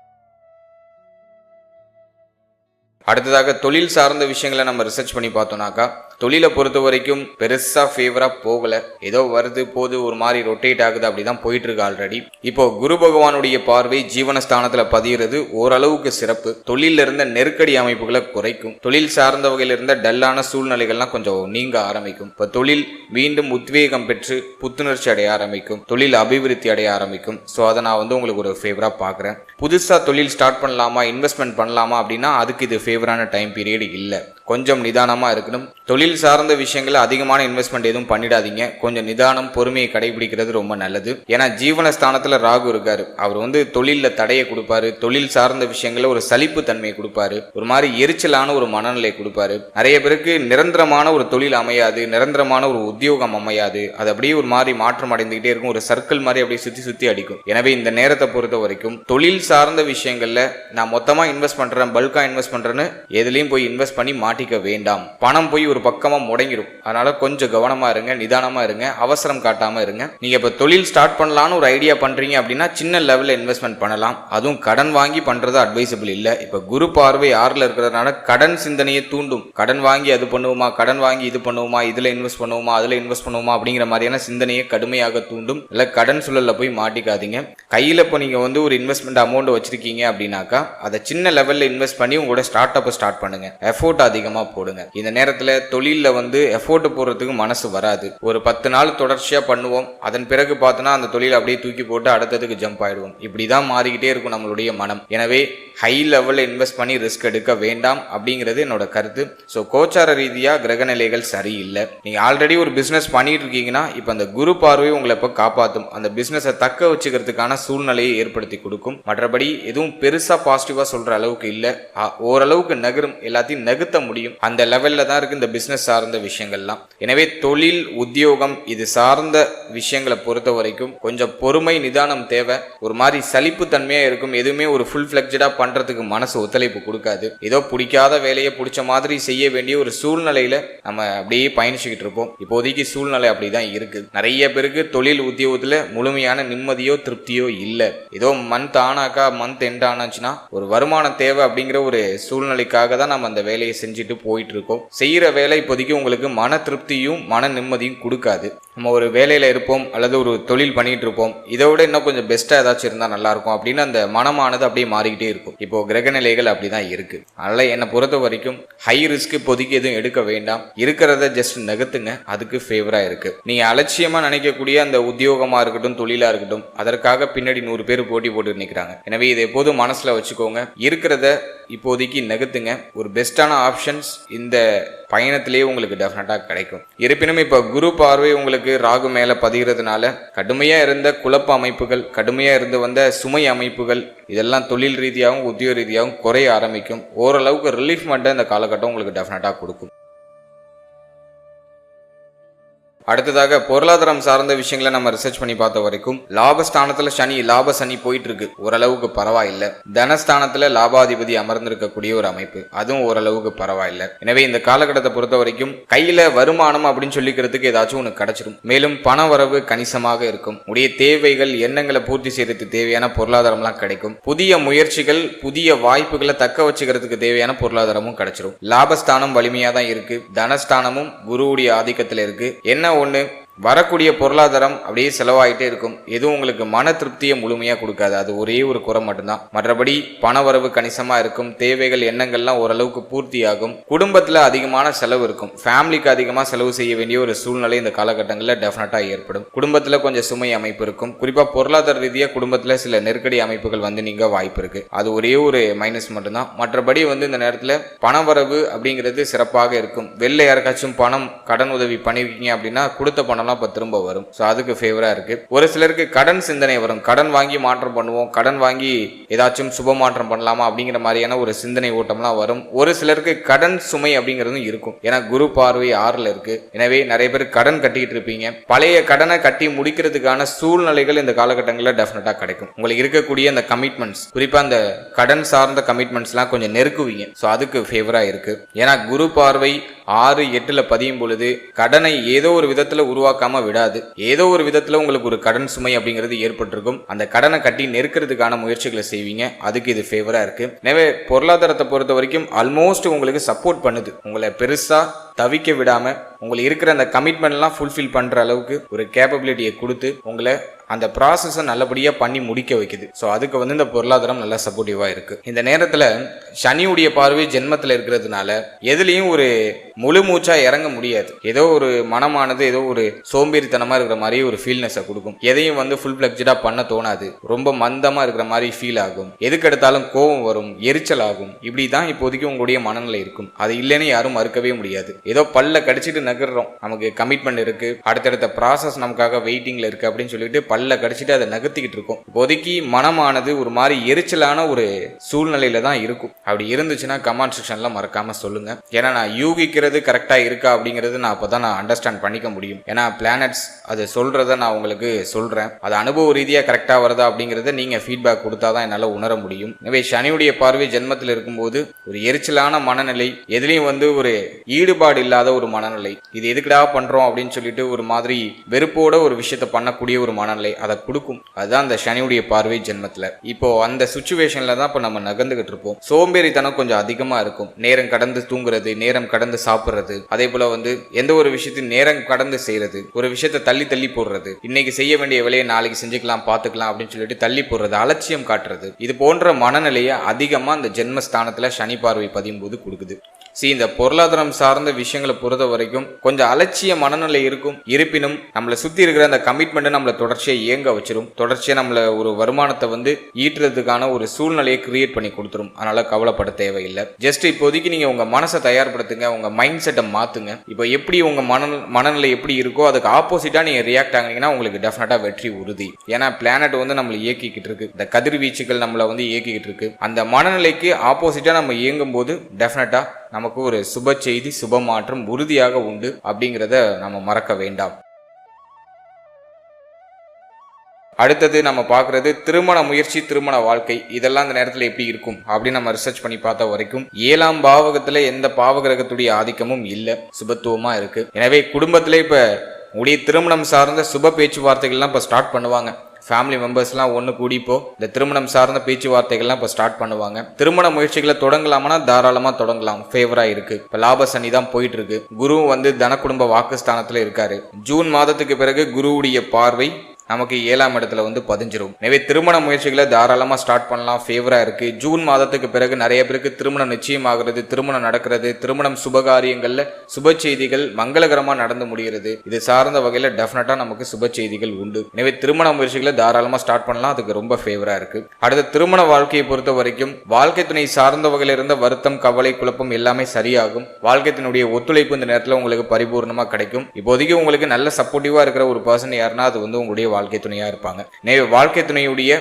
அடுத்ததாக தொழில் சார்ந்த விஷயங்களை நம்ம ரிசர்ச் பண்ணி பார்த்தோம்னாக்கா தொழிலை பொறுத்த வரைக்கும் பெருசா ஃபேவரா போகல. ஏதோ வருது போது ஒரு மாதிரி ரொட்டேட் ஆகுது, அப்படிதான் போயிட்டு இருக்கு ஆல்ரெடி. இப்போ குரு பகவானுடைய பார்வை ஜீவனஸ்தானத்துல பதிகிறது ஓரளவுக்கு சிறப்பு. தொழில இருந்த நெருக்கடி அமைப்புகளை குறைக்கும். தொழில் சார்ந்த வகையில் இருந்த டல்லான சூழ்நிலைகள்லாம் கொஞ்சம் நீங்க ஆரம்பிக்கும். இப்போ தொழில் மீண்டும் உத்வேகம் பெற்று புத்துணர்ச்சி அடைய ஆரம்பிக்கும். தொழில் அபிவிருத்தி அடைய ஆரம்பிக்கும். ஸோ அதை நான் உங்களுக்கு ஒரு ஃபேவரா பார்க்குறேன். புதுசா தொழில் ஸ்டார்ட் பண்ணலாமா, இன்வெஸ்ட்மெண்ட் பண்ணலாமா அப்படின்னா அதுக்கு இது ஃபேவரான டைம் பீரியட் இல்லை. கொஞ்சம் நிதானமா இருக்கணும். தொழில் சார்ந்த விஷயங்களை அதிகமான இன்வெஸ்ட்மெண்ட் எதுவும் பண்ணிடாதீங்க. கொஞ்சம் நிதானம், பொறுமையை கடைபிடிக்கிறது ரொம்ப நல்லது. ஏன்னா ஜீவனஸ்தானத்துல ராகு இருக்காரு. அவர் தொழில தடையை கொடுப்பாரு. தொழில் சார்ந்த விஷயங்கள ஒரு சலிப்பு தன்மையை கொடுப்பாரு. ஒரு மாதிரி எரிச்சலான ஒரு மனநிலை கொடுப்பாரு. நிறைய பேருக்கு நிரந்தரமான ஒரு தொழில் அமையாது, நிரந்தரமான ஒரு உத்தியோகம் அமையாது. அது அப்படியே ஒரு மாதிரி மாற்றம் அடைந்துகிட்டே இருக்கும். ஒரு சர்க்கிள் மாதிரி அப்படியே சுத்தி சுத்தி அடிக்கும். எனவே இந்த நேரத்தை பொறுத்த வரைக்கும் தொழில் சார்ந்த விஷயங்கள்ல நான் மொத்தமா இன்வெஸ்ட் பண்றேன், பல்கா இன்வெஸ்ட் பண்றேன்னு எதுலையும் போய் இன்வெஸ்ட் பண்ணி மாட்டிக்க வேண்டாம். பணம் போய் ஒரு பக்கமா முடங்கிடும். அதனால கொஞ்சம் கவனமா இருங்க, நிதானமா இருங்க, அவசரம் காட்டாம இருங்க. நீங்க இப்ப தொழில் ஸ்டார்ட் பண்ணலாம்னு ஒரு ஐடியா பண்றீங்க அப்படின்னா சின்ன லெவல்ல இன்வெஸ்ட்மெண்ட் பண்ணலாம். அதுவும் கடன் வாங்கி பண்றது அட்வைசபிள் இல்ல. இப்ப குரு பார்வை 6ல இருக்கிறதுனால கடன் சிந்தனையை தூண்டும். கடன் வாங்கி அது பண்ணுவோமா, கடன் வாங்கி இது பண்ணுவோமா, இதுல இன்வெஸ்ட் பண்ணுவோமா, அதுல இன்வெஸ்ட் பண்ணுவோமா அப்படிங்கிற மாதிரியான சிந்தனையை கடுமையாக தூண்டும். இல்ல கடன் சூழல்ல போய் மாட்டிக்காதீங்க. கையில இப்போ நீங்க ஒரு இன்வெஸ்ட்மெண்ட் அமௌண்ட் வச்சிருக்கீங்க அப்படின்னாக்கா அதை சின்ன லெவல்ல இன்வெஸ்ட் பண்ணி உங்களோட ஸ்டார்ட் அப் ஸ்டார்ட் பண்ணுங்க. எஃபோர்ட் அதிகம் அதிகமா போடுங்க. இந்த நேரத்துல தொழில்ல வந்து எஃபோர்ட் போடுறதுக்கு மனசு வராது. ஒரு 10 நாள் தொடர்ச்சியா பண்ணுவோம், அதன் பிறகு பார்த்தோன்னா அந்த தொழில் அப்படியே தூக்கி போட்டு அடுத்ததுக்கு ஜம்ப் ஆயிடுவோம். இப்படிதான் மாறிக்கிட்டே இருக்கும் நம்மளுடைய மனம். எனவே ஹை லெவல்ல இன்வெஸ்ட் பண்ணி ரிஸ்க் எடுக்க வேண்டாம் அப்படிங்கிறது என்னோட கருத்து. ஸோ கோச்சார ரீதியா கிரக நிலைகள் சரியில்லை. நீங்க ஆல்ரெடி ஒரு பிசினஸ் பண்ணிட்டு இருக்கீங்கன்னா இப்ப அந்த குரு பார்வை உங்களை இப்ப காப்பாற்றும். அந்த பிசினஸை தக்க வச்சுக்கிறதுக்கான சூழ்நிலையை ஏற்படுத்தி கொடுக்கும். மற்றபடி எதுவும் பெருசா பாசிட்டிவா சொல்ற அளவுக்கு இல்ல. ஓரளவுக்கு நகரும், எல்லாத்தையும் நகர்த்த முடியும். அந்த லெவல்ல தான் இருக்கு இந்த பிசினஸ் சார்ந்த விஷயங்கள்லாம். எனவே தொழில், உத்தியோகம் இது சார்ந்த விஷயங்களை பொறுத்த வரைக்கும் கொஞ்சம் பொறுமை, நிதானம் தேவை. ஒரு மாதிரி சலிப்பு தன்மையா இருக்கும். எதுவுமே ஒரு ஃபுல் ஃபிளெக்ஜடா பண்றதுக்கு மனசு ஒத்துழைப்பு கொடுக்காது. ஏதோ பிடிக்காத வேலையை பிடிச்ச மாதிரி செய்ய வேண்டிய ஒரு சூழ்நிலையில நம்ம அப்படியே பயணிச்சுக்கிட்டு இருப்போம். இப்போதைக்கு சூழ்நிலை அப்படிதான் இருக்கு. நிறைய பேருக்கு தொழில், உத்தியோகத்துல முழுமையான நிம்மதியோ திருப்தியோ இல்லை. ஏதோ மந்த் ஆனாக்கா மந்த் எண்ட் ஆனாச்சுன்னா ஒரு வருமானம் தேவை அப்படிங்கிற ஒரு சூழ்நிலைக்காக தான் நம்ம அந்த வேலையை செஞ்சுட்டு போயிட்டு இருக்கோம். செய்யற வேலை இப்போதைக்கு உங்களுக்கு மன திருப்தியும் மன நிம்மதியும் கொடுக்காது. நம்ம ஒரு வேலையில இருப்போம் அல்லது ஒரு தொழில் பண்ணிட்டு இருப்போம், இதை விட இன்னும் கொஞ்சம் பெஸ்டா ஏதாச்சும் இருந்தா நல்லா இருக்கும் அப்படின்னு அந்த மனமானது அப்படியே மாறிக்கிட்டே இருக்கும். இப்போ கிரகநிலைகள் அப்படிதான் இருக்கு. அதனால என்னை பொறுத்த வரைக்கும் ஹை ரிஸ்க் இப்போதைக்கு எதுவும் எடுக்க வேண்டாம். இருக்கிறத ஜஸ்ட் நகர்த்துங்க, அதுக்கு ஃபேவரா இருக்கு. நீங்க அலட்சியமா நினைக்கக்கூடிய அந்த உத்தியோகமா இருக்கட்டும், தொழிலா இருக்கட்டும், அதற்காக பின்னாடி 100 பேர் போட்டி போட்டு நிற்கிறாங்க. எனவே இதை எப்போதும் மனசுல வச்சுக்கோங்க. இருக்கிறத இப்போதைக்கு நகர்த்துங்க. ஒரு பெஸ்டான ஆப்ஷன்ஸ் இந்த பயணத்திலேயே உங்களுக்கு டெஃபினட்டா கிடைக்கும். இருப்பினும் இப்ப குரு பார்வை உங்களுக்கு ராகு மேல பதிகிறதுனால கடுமையா இருந்த குழப்ப அமைப்புகள், கடுமையா இருந்து வந்த சுமை அமைப்புகள் இதெல்லாம் தொழில் ரீதியாகவும் உத்தியோக ரீதியாகவும் குறைய ஆரம்பிக்கும். ஓரளவுக்கு ரிலீஃப் மட்டும் இந்த காலகட்டம் உங்களுக்கு டெஃபினட்டா கொடுக்கும். அடுத்ததாக பொருளாதாரம் சார்ந்த விஷயங்களை நம்ம ரிசர்ச் பண்ணி பார்த்த வரைக்கும் லாபஸ்தானத்துல லாப சனி போயிட்டு இருக்கு, ஓரளவுக்கு பரவாயில்லை. தனஸ்தானத்துல லாபாதிபதி அமர்ந்திருக்கக்கூடிய ஒரு அமைப்பு, அதுவும் ஓரளவுக்கு பரவாயில்லை. எனவே இந்த காலகட்டத்தை பொறுத்த வரைக்கும் கையில வருமானம் அப்படின்னு சொல்லிக்கிறதுக்கு ஏதாச்சும் ஒன்று கிடைச்சிடும். மேலும் பண வரவு கணிசமாக இருக்கும். உடைய தேவைகள், எண்ணங்களை பூர்த்தி செய்யறதுக்கு தேவையான பொருளாதாரம்லாம் கிடைக்கும். புதிய முயற்சிகள், புதிய வாய்ப்புகளை தக்க வச்சுக்கிறதுக்கு தேவையான பொருளாதாரமும் கிடைச்சிடும். லாபஸ்தானம் வலிமையா தான் இருக்கு. தனஸ்தானமும் குருவுடைய ஆதிக்கத்துல இருக்கு. என்ன ஒண்ணு, வரக்கூடிய பொருளாதாரம் அப்படியே செலவாயிட்டே இருக்கும். எதுவும் உங்களுக்கு மன திருப்தியை முழுமையா கொடுக்காது. அது ஒரே ஒரு குறை மட்டும்தான். மற்றபடி பண வரவு கணிசமா இருக்கும். தேவைகள், எண்ணங்கள்லாம் ஓரளவுக்கு பூர்த்தி ஆகும். குடும்பத்துல அதிகமான செலவு இருக்கும். ஃபேமிலிக்கு அதிகமா செலவு செய்ய வேண்டிய ஒரு சூழ்நிலை இந்த காலகட்டங்களில் டெஃபினட்டா ஏற்படும். குடும்பத்துல கொஞ்சம் சுமை அமைப்பு இருக்கும். குறிப்பா பொருளாதார ரீதியா குடும்பத்துல சில நெருக்கடி அமைப்புகள் வந்து நீங்க வாய்ப்பு இருக்கு. அது ஒரே ஒரு மைனஸ் மட்டும்தான். மற்றபடி வந்து இந்த நேரத்துல பண வரவு அப்படிங்கிறது சிறப்பாக இருக்கும். வெளில யாருக்காச்சும் பணம் கடன் உதவி பண்ணிருக்கீங்க அப்படின்னா கொடுத்த பணம் திரும்ப வரும். அதுக்கு ஃபேவரா இருக்கு. ஒரு சிலருக்கு கடன் சிந்தனை வரும். கடன் வாங்கி மாற்றம் பண்ணுவோம், கடன் வாங்கி ஏதாச்சும் சுப மாற்றம் பண்ணலாமா அப்படிங்கிற மாதிரியான ஒரு சிந்தனை ஓட்டம்லாம் வரும். ஒரு சிலருக்கு கடன் சுமை அப்படிங்கிறதும் இருக்கும். ஏன்னா குரு பார்வை 6ல இருக்கு. எனவே நிறைய பேர் கடன் கட்டிட்டு இருப்பீங்க. பழைய கடனை கட்டி முடிக்கிறதுக்கான சூழ்நிலைகள் இந்த காலகட்டங்களில் டெஃபினட்டா கிடைக்கும். உங்களுக்கு இருக்கக்கூடிய அந்த கமிட்மெண்ட்ஸ், குறிப்பா அந்த கடன் சார்ந்த கமிட்மெண்ட்ஸ் எல்லாம் கொஞ்சம் நெருக்குவீங்க. அதுக்கு ஃபேவரா இருக்கு. ஏன்னா குரு பார்வை 6, 8ல பதியும் பொழுது கடனை ஏதோ ஒரு விதத்துல உருவாக்காம விடாது. ஏதோ ஒரு விதத்துல உங்களுக்கு ஒரு கடன் சுமை அப்படிங்கிறது ஏற்பட்டிருக்கும். அந்த கடனை கட்டி நெருக்கிறதுக்கான முயற்சிகளை செய்வீங்க. அதுக்கு இது ஃபேவரா இருக்கு. எனவே பொருளாதாரத்தை பொறுத்த வரைக்கும் ஆல்மோஸ்ட் உங்களுக்கு சப்போர்ட் பண்ணுது. உங்களை பெருசா தவிக்க விடாம உங்களுக்கு இருக்கிற அந்த கமிட்மெண்ட்லாம் ஃபுல்ஃபில் பண்ற அளவுக்கு ஒரு கேப்பபிலிட்டியை கொடுத்து உங்களை அந்த ப்ராசஸை நல்லபடியா பண்ணி முடிக்க வைக்குது. அதுக்கு வந்து இந்த பொருளாதாரம் நல்லா சப்போர்ட்டிவா இருக்கு. இந்த நேரத்துல சனியுடைய பார்வை ஜென்மத்துல இருக்கிறதுனால எதுலையும் ஒரு முழு மூச்சா இறங்க முடியாது. ஏதோ ஒரு மனமானது ஏதோ ஒரு சோம்பேறித்தனமா இருக்கிற மாதிரி ஒரு ஃபீல்னஸை கொடுக்கும். எதையும் வந்து ஃபுல் ஃபிளெக்ஜடா பண்ண தோணாது. ரொம்ப மந்தமா இருக்கிற மாதிரி ஃபீல் ஆகும். எதுக்கு எடுத்தாலும் கோபம் வரும், எரிச்சல் ஆகும். இப்படிதான் இப்போதைக்கு உங்களுடைய மனநிலை இருக்கும். அது இல்லைன்னு யாரும் மறுக்கவே முடியாது. ஏதோ பல்ல கடிச்சிட்டு நகர்றோம், நமக்கு கமிட்மெண்ட் இருக்கு, அடுத்தடுத்த ப்ராசஸ் நமக்காக வெயிட்டிங்ல இருக்கு அப்படின்னு சொல்லிட்டு பல்ல கடிச்சிட்டு அதை நகர்த்திக்கிட்டு இருக்கும். இப்போதைக்கு மனமானது ஒரு மாதிரி எரிச்சலான ஒரு சூழ்நிலையில தான் இருக்கும். அப்படி இருந்துச்சுன்னா கமெண்ட் செக்ஷன்ல மறக்காம சொல்லுங்க. ஏன்னா நான் யூகிக்கிறது கரெக்டா இருக்கா அப்படிங்கிறது நான் அப்பதான் நான் அண்டர்ஸ்டாண்ட் பண்ணிக்க முடியும். ஏன்னா பிளானட்ஸ் அது சொல்றத நான் உங்களுக்கு சொல்றேன். அது அனுபவ ரீதியா கரெக்டா வருதா அப்படிங்கறத நீங்க ஃபீட்பேக் கொடுத்தாதான் என்னால உணர முடியும். எனவே சனியுடைய பார்வை ஜென்மத்தில் இருக்கும்போது ஒரு எரிச்சலான மனநிலை, எதுலையும் வந்து ஒரு ஈடுபாடு இல்லாத ஒரு மனநிலை, இது எதுக்குடா பண்றோம் அப்படின்னு சொல்லிட்டு ஒரு மாதிரி வெறுப்போட ஒரு விஷயத்த பண்ணக்கூடிய ஒரு மனநிலை அதை கொடுக்கும். அதுதான் அந்த சனியுடைய பார்வை ஜென்மத்துல. இப்போ அந்த சிச்சுவேஷன்ல தான் இப்ப நம்ம நகர்ந்துகிட்டு இருப்போம். சோம்பேறித்தனம் கொஞ்சம் அதிகமா இருக்கும். நேரம் கடந்து தூங்குறது, நேரம் கடந்து சாப்பிடுறது, அதே போல வந்து எந்த ஒரு விஷயத்தையும் நேரம் கடந்து செய்யறது, ஒரு விஷயத்த தள்ளி தள்ளி போடுறது, இன்னைக்கு செய்ய வேண்டிய வேலையை நாளைக்கு செஞ்சுக்கலாம் பார்த்துக்கலாம் அப்படின்னு சொல்லிட்டு தள்ளி போடுறது, அலட்சியம் காட்டுறது, இது போன்ற மனநிலையை அதிகமா அந்த ஜென்மஸ்தானத்துல சனி பார்வை பதியும் போது கொடுக்குது. இந்த பொருளாதாரம் சார்ந்த விஷயங்களை பொறுத்த வரைக்கும் கொஞ்சம் அலட்சிய மனநிலை இருக்கும். இருப்பினும் நம்மளை சுத்தி இருக்கிற அந்த கமிட்மெண்ட் நம்மளை தொடர்ச்சியா இயங்க வச்சிரும். தொடர்ச்சியா நம்மள ஒரு வருமானத்தை ஈட்டுறதுக்கான ஒரு சூழ்நிலையை கிரியேட் பண்ணி கொடுத்துரும். அதனால கவலைப்பட தேவையில்லை. ஜஸ்ட் இப்போதைக்கு நீங்க உங்க மனசை தயார்படுத்துங்க, உங்க மைண்ட் செட்டை மாத்துங்க. இப்போ எப்படி உங்க மனநிலை எப்படி இருக்கோ அதுக்கு ஆப்போசிட்டா நீங்க ரியாக்ட் ஆகினீங்கன்னா உங்களுக்கு டெஃபினட்டா வெற்றி உறுதி. ஏன்னா பிளானட் நம்மளை இயக்கிக்கிட்டு இருக்கு, இந்த கதிர்வீச்சுகள் நம்மளை இயக்கிக்கிட்டு இருக்கு. அந்த மனநிலைக்கு ஆப்போசிட்டா நம்ம இயங்கும் போது டெஃபினட்டா நமக்கு ஒரு சுப செய்தி, சுப மாற்றம் உறுதியாக உண்டு அப்படிங்கிறத நம்ம மறக்க வேண்டாம். அடுத்தது நம்ம பார்க்கறது திருமண முயற்சி, திருமண வாழ்க்கை. இதெல்லாம் அந்த நேரத்தில் எப்படி இருக்கும் அப்படின்னு நம்ம ரிசர்ச் பண்ணி பார்த்த வரைக்கும் 7ஆம் பாவகத்துல எந்த பாவகிரகத்துடைய ஆதிக்கமும் இல்லை, சுபத்துவமா இருக்கு. எனவே குடும்பத்திலே இப்ப உடைய திருமணம் சார்ந்த சுப பேச்சுவார்த்தைகள்லாம் இப்போ ஸ்டார்ட் பண்ணுவாங்க. ஃபேமிலி மெம்பர்ஸ்லாம் ஒன்று கூடிப்போ இந்த திருமணம் சார்ந்த பேச்சுவார்த்தைகள்லாம் இப்போ ஸ்டார்ட் பண்ணுவாங்க. திருமண முயற்சிகளை தொடங்கலாம்னா தாராளமாக தொடங்கலாம், ஃபேவராக இருக்கு. இப்போ லாப சனி தான் போயிட்டு இருக்கு. குரு தன குடும்ப வாக்குஸ்தானத்தில் இருக்காரு. ஜூன் மாதத்துக்கு பிறகு குருவுடைய பார்வை நமக்கு 7ஆம் இடத்துல பதிஞ்சிரும். எனவே திருமண முயற்சிகளை தாராளமா ஸ்டார்ட் பண்ணலாம், ஃபேவரா இருக்கு. ஜூன் மாதத்துக்கு பிறகு நிறைய பேருக்கு திருமணம் நிச்சயம் ஆகிறது, திருமணம் நடக்கிறது, திருமணம் சுபகாரியங்கள்ல சுப செய்திகள் மங்களகரமா நடந்து முடிகிறது. இது சார்ந்த வகையில டெஃபினட்டா நமக்கு சுப செய்திகள் உண்டு. எனவே திருமண முயற்சிகளை தாராளமா ஸ்டார்ட் பண்ணலாம், அதுக்கு ரொம்ப ஃபேவரா இருக்கு. அடுத்த திருமண வாழ்க்கையை பொறுத்த வரைக்கும் வாழ்க்கை துணை சார்ந்த வகையில இருந்த வருத்தம், கவலை, குழப்பம் எல்லாமே சரியாகும். வாழ்க்கை துணையுடைய ஒத்துழைப்பு இந்த நேரத்தில் உங்களுக்கு பரிபூர்ணமா கிடைக்கும். இப்போதைக்கு உங்களுக்கு நல்ல சப்போர்ட்டிவா இருக்கிற ஒரு பர்சன் யாருன்னா அது உங்களுடைய வாழ்க்கை துணையா இருப்பாங்க. வாழ்க்கை துணையுடைய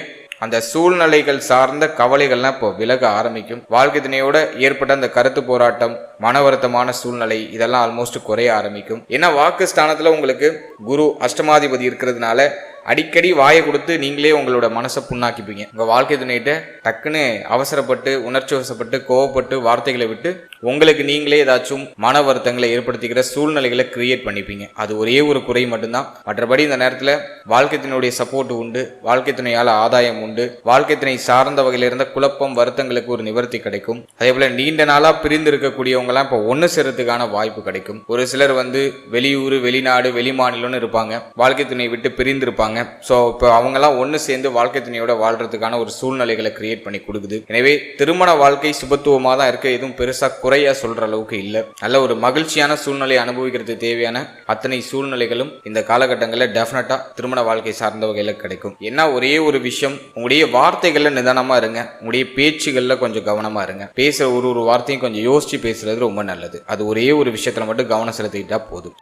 அந்த சூழ்நிலைகள் சார்ந்த கவலைகள்லாம் இப்போ விலக ஆரம்பிக்கும். வாழ்க்கை துணையோட ஏற்பட்ட அந்த கருத்து போராட்டம், மன வருத்தமான சூழ்நிலை இதெல்லாம் ஆல்மோஸ்ட் குறைய ஆரம்பிக்கும். ஏன்னா வாக்கு ஸ்தானத்துல உங்களுக்கு குரு அஷ்டமாதிபதி இருக்கிறதுனால அடிக்கடி வாயை கொடுத்து நீங்களே உங்களோட மனசை புண்ணாக்கிப்பீங்க. உங்க வாழ்க்கை துணையிட்ட டக்குன்னு அவசரப்பட்டு, உணர்ச்சி வசப்பட்டு, கோவப்பட்டு வார்த்தைகளை விட்டு உங்களுக்கு நீங்களே ஏதாச்சும் மன வருத்தங்களை ஏற்படுத்திக்கிற சூழ்நிலைகளை கிரியேட் பண்ணிப்பீங்க. அது ஒரே ஒரு குறை மட்டும்தான். மற்றபடி இந்த நேரத்தில் வாழ்க்கை துணையுடைய சப்போர்ட் உண்டு, வாழ்க்கை துணையால் ஆதாயம் உண்டு. வாழ்க்கை துணை சார்ந்த வகையில இருந்த குழப்பம், வருத்தங்களுக்கு ஒரு நிவர்த்தி கிடைக்கும். அதே போல நீண்ட நாளா பிரிந்து இருக்கக்கூடியவங்க எல்லாம் இப்போ ஒன்னு சேர்றதுக்கான வாய்ப்பு கிடைக்கும். ஒரு சிலர் வெளியூர், வெளிநாடு, வெளிமாநிலம்னு இருப்பாங்க, வாழ்க்கை துணையை விட்டு பிரிந்து இருப்பாங்க. ஸோ இப்போ அவங்கெல்லாம் ஒன்று சேர்ந்து வாழ்க்கை துணையோட வாழ்றதுக்கான ஒரு சூழ்நிலைகளை கிரியேட் பண்ணி கொடுக்குது. எனவே திருமண வாழ்க்கை சுபத்துவமாக தான் இருக்கு, எதுவும் பெருசா குறையா சொல்ற அளவுக்கு இல்லை. நல்ல ஒரு மகிழ்ச்சியான சூழ்நிலையை அனுபவிக்கிறதுக்கு தேவையான அத்தனை சூழ்நிலைகளும் இந்த காலகட்டங்களில் டெஃபினட்டா திருமண வாழ்க்கை சார்ந்த வகையில் கிடைக்கும். என்ன ஒரே ஒரு விஷயம், உங்களுடைய வார்த்தைகள்ல நிதானமா இருங்க, உங்களுடைய பேச்சுகள்ல கொஞ்சம் கவனமா இருங்க. பேசுற ஒரு வார்த்தையும் கொஞ்சம் யோசிச்சு பேசுறது ரொம்ப நல்லது. அது ஒரே ஒரு விஷயத்துல மட்டும் கவனம் செலுத்திக்கிட்டா போதும்.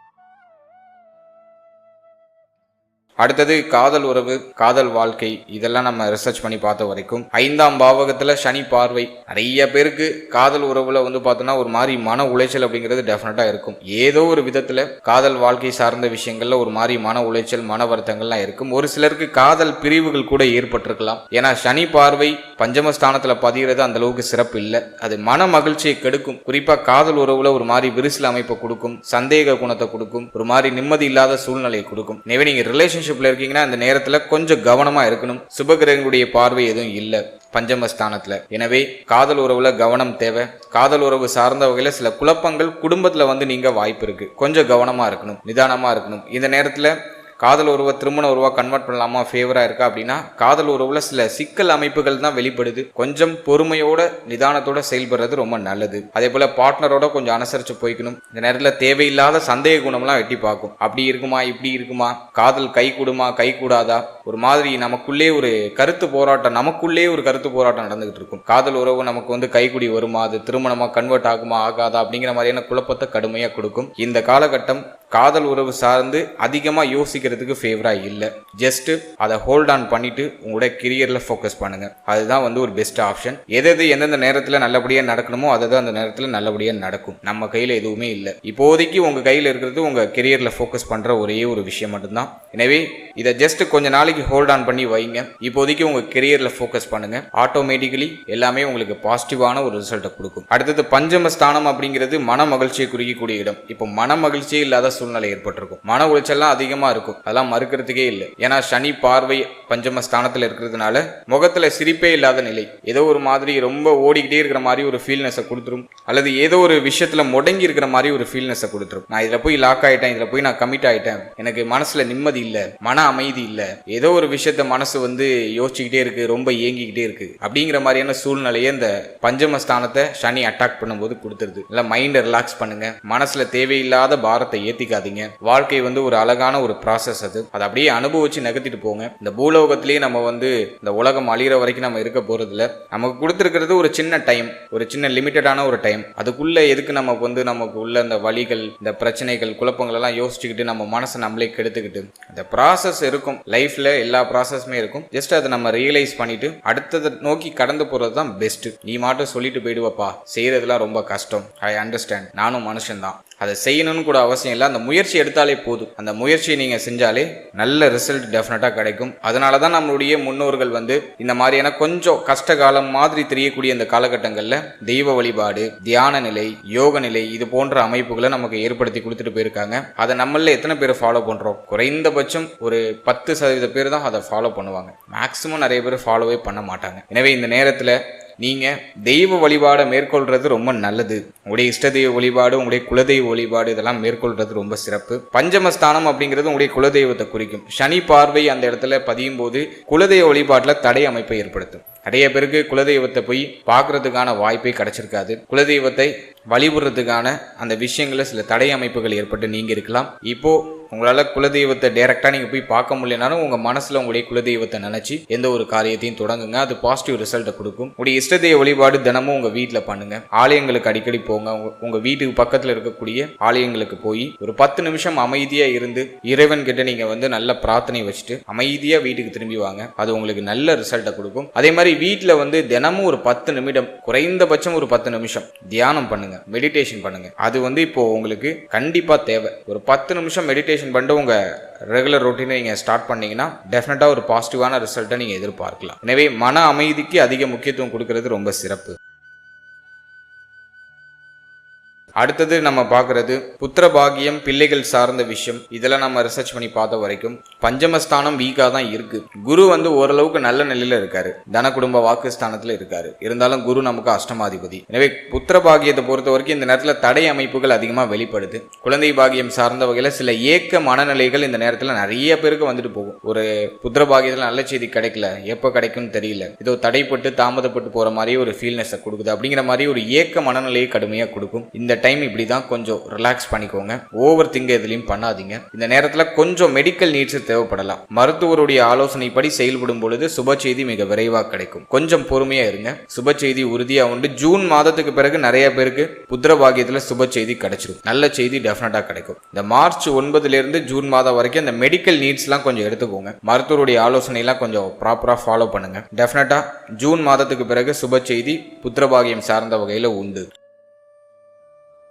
அடுத்தது காதல் உறவு, காதல் வாழ்க்கை. இதெல்லாம் நம்ம ரிசர்ச் பண்ணி பார்த்த வரைக்கும் 5ஆம் பாவகத்துல சனி பார்வை. நிறைய பேருக்கு காதல் உறவுல பார்த்தோம்னா ஒரு மாதிரி மன உளைச்சல் அப்படிங்கிறது டெஃபினட்டா இருக்கும். ஏதோ ஒரு விதத்துல காதல் வாழ்க்கை சார்ந்த விஷயங்கள்ல ஒரு மாதிரி மன உளைச்சல், மன வருத்தங்கள்லாம் இருக்கும். ஒரு சிலருக்கு காதல் பிரிவுகள் கூட ஏற்பட்டிருக்கலாம். ஏன்னா சனி பார்வை பஞ்சமஸ்தானத்துல பதிகிறது அந்த அளவுக்கு சிறப்பு இல்லை. அது மன மகிழ்ச்சியை கெடுக்கும். குறிப்பா காதல் உறவுல ஒரு மாதிரி விரிசல் அமைப்பை கொடுக்கும், சந்தேக குணத்தை கொடுக்கும், ஒரு மாதிரி நிம்மதி இல்லாத சூழ்நிலையை கொடுக்கும். எனவே நீங்க ரிலேஷன்ஷிப்ல இருக்கீங்கன்னா அந்த நேரத்துல கொஞ்சம் கவனமா இருக்கணும். சுபகிரகங்களுடைய பார்வை எதுவும் இல்லை பஞ்சமஸ்தானத்துல. எனவே காதல் உறவுல கவனம் தேவை. காதல் உறவு சார்ந்த வகையில சில குழப்பங்கள் குடும்பத்துல நீங்க வாய்ப்பு இருக்கு. கொஞ்சம் கவனமா இருக்கணும், நிதானமா இருக்கணும். இந்த நேரத்துல காதல் உறவை திருமண உறவா கன்வெர்ட் பண்ணலாமா, ஃபேவரா இருக்கா அப்படின்னா காதல் உறவுல சில சிக்கல் அமைப்புகள் தான் வெளிப்படுது. கொஞ்சம் பொறுமையோட நிதானத்தோட செயல்படுறது ரொம்ப நல்லது. அதே போல பார்ட்னரோட கொஞ்சம் அனுசரிச்சு போய்க்கணும். இந்த நேரத்தில் தேவையில்லாத சந்தேக குணம்லாம் வெட்டி பார்க்கும். அப்படி இருக்குமா, இப்படி இருக்குமா, காதல் கை கூடுமா, கை கூடாதா, ஒரு மாதிரி நமக்குள்ளே ஒரு கருத்து போராட்டம் நடந்துகிட்டு இருக்கும். காதல் உறவு நமக்கு கைக்குடி வருமா, அது திருமணமா கன்வெர்ட் ஆகுமா, ஆகாதா அப்படிங்கிற மாதிரியான குழப்பத்தை கடுமையா கொடுக்கும். இந்த காலகட்டம் காதல் உறவு சார்ந்து அதிகமா யோசிக்கிறதுக்கு ஃபேவரா இல்லை. ஜஸ்ட் அதை ஹோல்ட் ஆன் பண்ணிட்டு உங்களோட கெரியர்ல ஃபோக்கஸ் பண்ணுங்க. அதுதான் ஒரு பெஸ்ட் ஆப்ஷன். எது எந்தெந்த நேரத்தில் நல்லபடியா நடக்கணுமோ அதை அந்த நேரத்தில் நல்லபடியா நடக்கும். நம்ம கையில எதுவுமே இல்லை. இப்போதைக்கு உங்க கையில இருக்கிறது உங்க கெரியர்ல ஃபோக்கஸ் பண்ற ஒரே ஒரு விஷயம் மட்டும்தான். எனவே இதை ஜஸ்ட் கொஞ்ச நாளைக்கு ஹோல்ட் ஆன் பண்ணி வைங்க. இப்போதைக்கு உங்க கெரியர்ல ஃபோக்கஸ் பண்ணுங்க. ஆட்டோமேட்டிக்கலி எல்லாமே உங்களுக்கு பாசிட்டிவான ஒரு ரிசல்ட்டை கொடுக்கும். அடுத்தது பஞ்சமஸ்தானம் அப்படிங்கிறது மன மகிழ்ச்சியை குறிக்கக்கூடிய இடம். இப்போ மன மகிழ்ச்சியே இல்லாத சூழ்நிலை ஏற்பட்டிருக்கும். மன உளைச்சல்லாம் அதிகமா இருக்கும். அதெல்லாம் மறுக்கிறதுக்கே இல்லை. ஏன்னா சனி பார்வை பஞ்சமஸ்தானத்துல இருக்கிறதுனால முகத்துல சிரிப்பே இல்லாத நிலை, ஏதோ ஒரு மாதிரி ரொம்ப ஓடிக்கிட்டே இருக்கிற மாதிரி ஒரு ஃபீல்னஸை கொடுத்துரும். அல்லது ஏதோ ஒரு விஷயத்துல முடங்கி இருக்கிற மாதிரி ஒரு ஃபீல்னஸை கொடுத்துரும். நான் இதுல போய் லாக் ஆயிட்டேன், இதுல போய் நான் கமிட் ஆயிட்டேன், எனக்கு மனசுல நிம்மதி இல்லை, மன அமைதி இல்லை, ஏதோ ஒரு விஷயத்த மனசு வந்து யோசிச்சுக்கிட்டே இருக்கு, ரொம்ப ஏங்கிக்கிட்டே இருக்கு அப்படிங்கிற மாதிரியான சூழ்நிலையை இந்த பஞ்சமஸ்தானத்தை சனி அட்டாக் பண்ணும்போது கொடுத்துருது. இல்லை மைண்டை ரிலாக்ஸ் பண்ணுங்க, மனசுல தேவையில்லாத பாரத்தை ஏத்திக்காதீங்க. வாழ்க்கை வந்து ஒரு அழகான ஒரு ப்ராசஸ், அதை அப்படியே அனுபவிச்சு நகர்த்திட்டு போங்க. இந்த பூலோகத்திலேயே நம்ம வந்து இந்த உலகம் அழிகிற வரைக்கும் நம்ம இருக்க போறதுல நமக்கு கொடுத்துருக்கிறது ஒரு சின்ன டைம், ஒரு சின்ன லிமிட்டடான ஒரு டைம். அதுக்குள்ள எதுக்கு நமக்கு வந்து நமக்கு உள்ள இந்த வலிகள், இந்த பிரச்சனைகள், குழப்பங்கள் எல்லாம் யோசிச்சுக்கிட்டு நம்ம மனசை நம்மளே கெடுத்துக்கிட்டு, இந்த ப்ராசஸ் இருக்கும் லைஃப்ல, எல்லா ப்ராசஸுமே இருக்கும். ஜஸ்ட் அதை நம்ம ரியலைஸ் பண்ணிட்டு அடுத்ததை நோக்கி கடந்து போறது தான் பெஸ்ட். நீ மாட்டும் சொல்லிட்டு போயிடுவப்பா, செய்யறதுலாம் ரொம்ப கஷ்டம், ஐ அண்டர்ஸ்டாண்ட், நானும் மனுஷன் தான், அதை செய்யணும்னு கூட அவசியம் இல்லை. அந்த முயற்சி எடுத்தாலே போதும். அந்த முயற்சியை நீங்க செஞ்சாலே நல்ல ரிசல்ட் டெஃபினட்டா கிடைக்கும். அதனாலதான் நம்மளுடைய முன்னோர்கள் வந்து இந்த மாதிரியான கொஞ்சம் கஷ்ட காலம் மாதிரி தெரியக்கூடிய இந்த காலகட்டங்கள்ல தெய்வ வழிபாடு, தியான நிலை, யோக நிலை, இது போன்ற அமைப்புகளை நமக்கு ஏற்படுத்தி கொடுத்துட்டு போயிருக்காங்க. அதை நம்மள எத்தனை பேர் ஃபாலோ பண்றோம்? குறைந்தபட்சம் ஒரு 10% பேர் தான் அதை ஃபாலோ பண்ணுவாங்க. மேக்சிமம் நிறைய பேர் ஃபாலோவே பண்ண மாட்டாங்க. எனவே இந்த நேரத்துல நீங்க தெய்வ வழிபாடை மேற்கொள்றது ரொம்ப நல்லது. உங்களுடைய இஷ்ட தெய்வ வழிபாடு, உங்களுடைய குலதெய்வ வழிபாடு, இதெல்லாம் மேற்கொள்றது ரொம்ப சிறப்பு. பஞ்சமஸ்தானம் அப்படிங்கிறது உங்களுடைய குலதெய்வத்தை குறிக்கும். சனி பார்வை அந்த இடத்துல பதியும் போது குலதெய்வ வழிபாட்டுல தடை அமைப்பை ஏற்படுத்தும். நிறைய பேருக்கு குலதெய்வத்தை போய் பார்க்கறதுக்கான வாய்ப்பே கிடைச்சிருக்காது. குலதெய்வத்தை வழிபடுறதுக்கான அந்த விஷயங்கள சில தடை அமைப்புகள் ஏற்பட்டு நீங்க இருக்கலாம். இப்போ உங்களால குலதெய்வத்தை டைரக்டா நீங்க போய் பார்க்க முடியலனாலும் உங்க மனசுல உங்களுடைய குலதெய்வத்தை நினைச்சு எந்த ஒரு காரியத்தையும் தொடங்குங்க. அது பாசிட்டிவ் ரிசல்ட்டை கொடுக்கும். உங்களுடைய இஷ்ட தெய்வ வழிபாடு தினமும் உங்க வீட்டில் பண்ணுங்க. ஆலயங்களுக்கு அடிக்கடி போங்க. உங்க வீட்டுக்கு பக்கத்துல இருக்கக்கூடிய ஆலயங்களுக்கு போய் ஒரு 10 நிமிஷம் அமைதியா இருந்து இறைவன் கிட்ட நீங்க வந்து நல்ல பிரார்த்தனை வச்சுட்டு அமைதியா வீட்டுக்கு திரும்பி வாங்க. அது உங்களுக்கு நல்ல ரிசல்ட்டை கொடுக்கும். அதே மாதிரி வீட்டில் வந்து தினமும் ஒரு 10 நிமிடம், குறைந்தபட்சம் ஒரு 10 நிமிஷம் தியானம் பண்ணுங்க, மெடிடேஷன் பண்ணுங்க. அது வந்து இப்போ உங்களுக்கு கண்டிப்பா தேவை. ஒரு 10 நிமிஷம் மெடிடேஷன் பண்ணிட்டு உங்க ரெகுலர் ரொட்டீனை நீங்க ஸ்டார்ட் பண்ணீங்கன்னா டெஃபினட்டா ஒரு பாசிட்டிவான ரிசல்ட்டை நீங்க எதிர்பார்க்கலாம். எனவே மன அமைதிக்கு அதிக முக்கியத்துவம் கொடுக்கிறது ரொம்ப சிறப்பு. அடுத்தது நம்ம பார்க்கறது புத்திர பாகியம், பிள்ளைகள் சார்ந்த விஷயம். இதெல்லாம் நம்ம ரிசர்ச் பண்ணி பார்த்த வரைக்கும் பஞ்சமஸ்தானம் வீக்கா தான் இருக்கு. குரு வந்து ஓரளவுக்கு நல்ல நிலையில இருக்காரு, தன குடும்ப வாக்குஸ்தானத்துல இருக்காரு. இருந்தாலும் குரு நமக்கு அஷ்டமாதிபதி. எனவே புத்திர பாகியத்தை பொறுத்த வரைக்கும் இந்த நேரத்துல தடை அமைப்புகள் அதிகமா வெளிப்படுது. குழந்தை பாகியம் சார்ந்த வகையில சில ஏக்க மனநிலைகள் இந்த நேரத்துல நிறைய பேருக்கு வந்துட்டு போகும். ஒரு புத்திர பாகியத்துல நல்ல செய்தி கிடைக்கல, எப்ப கிடைக்கும்னு தெரியல, ஏதோ தடைப்பட்டு தாமதப்பட்டு போற மாதிரி ஒரு ஃபீல்னஸ் கொடுக்குது. அப்படிங்கிற மாதிரி ஒரு ஏக்க மனநிலையை கடுமையா கொடுக்கும். இந்த டைம் இப்படி தான், கொஞ்சம் ரிலாக்ஸ் பண்ணிக்கோங்க. ஓவர் திங்க் எதுலையும் பண்ணாதீங்க. இந்த நேரத்தில் கொஞ்சம் மெடிக்கல் நீட்ஸ் தேவைப்படலாம். மருத்துவருடைய ஆலோசனைப்படி செயல்படும் பொழுது சுப செய்தி மிக விரைவாக கிடைக்கும். கொஞ்சம் பொறுமையா இருங்க. சுப செய்தி உறுதியா உண்டு. ஜூன் மாதத்துக்கு பிறகு நிறைய பேருக்கு புத்திர பாகியத்தில் சுப செய்தி கிடைச்சிடும். நல்ல செய்தி டெஃபினட்டா கிடைக்கும். இந்த மார்ச் 9 ஜூன் மாதம் வரைக்கும் இந்த மெடிக்கல் நீட்ஸ்லாம் கொஞ்சம் எடுத்துக்கோங்க. மருத்துவருடைய ஆலோசனைலாம் கொஞ்சம் ப்ராப்பரா ஃபாலோ பண்ணுங்க. டெஃபினட்டா ஜூன் மாதத்துக்கு பிறகு சுப செய்தி புத்திர பாகியம் சார்ந்த வகையில் உண்டு.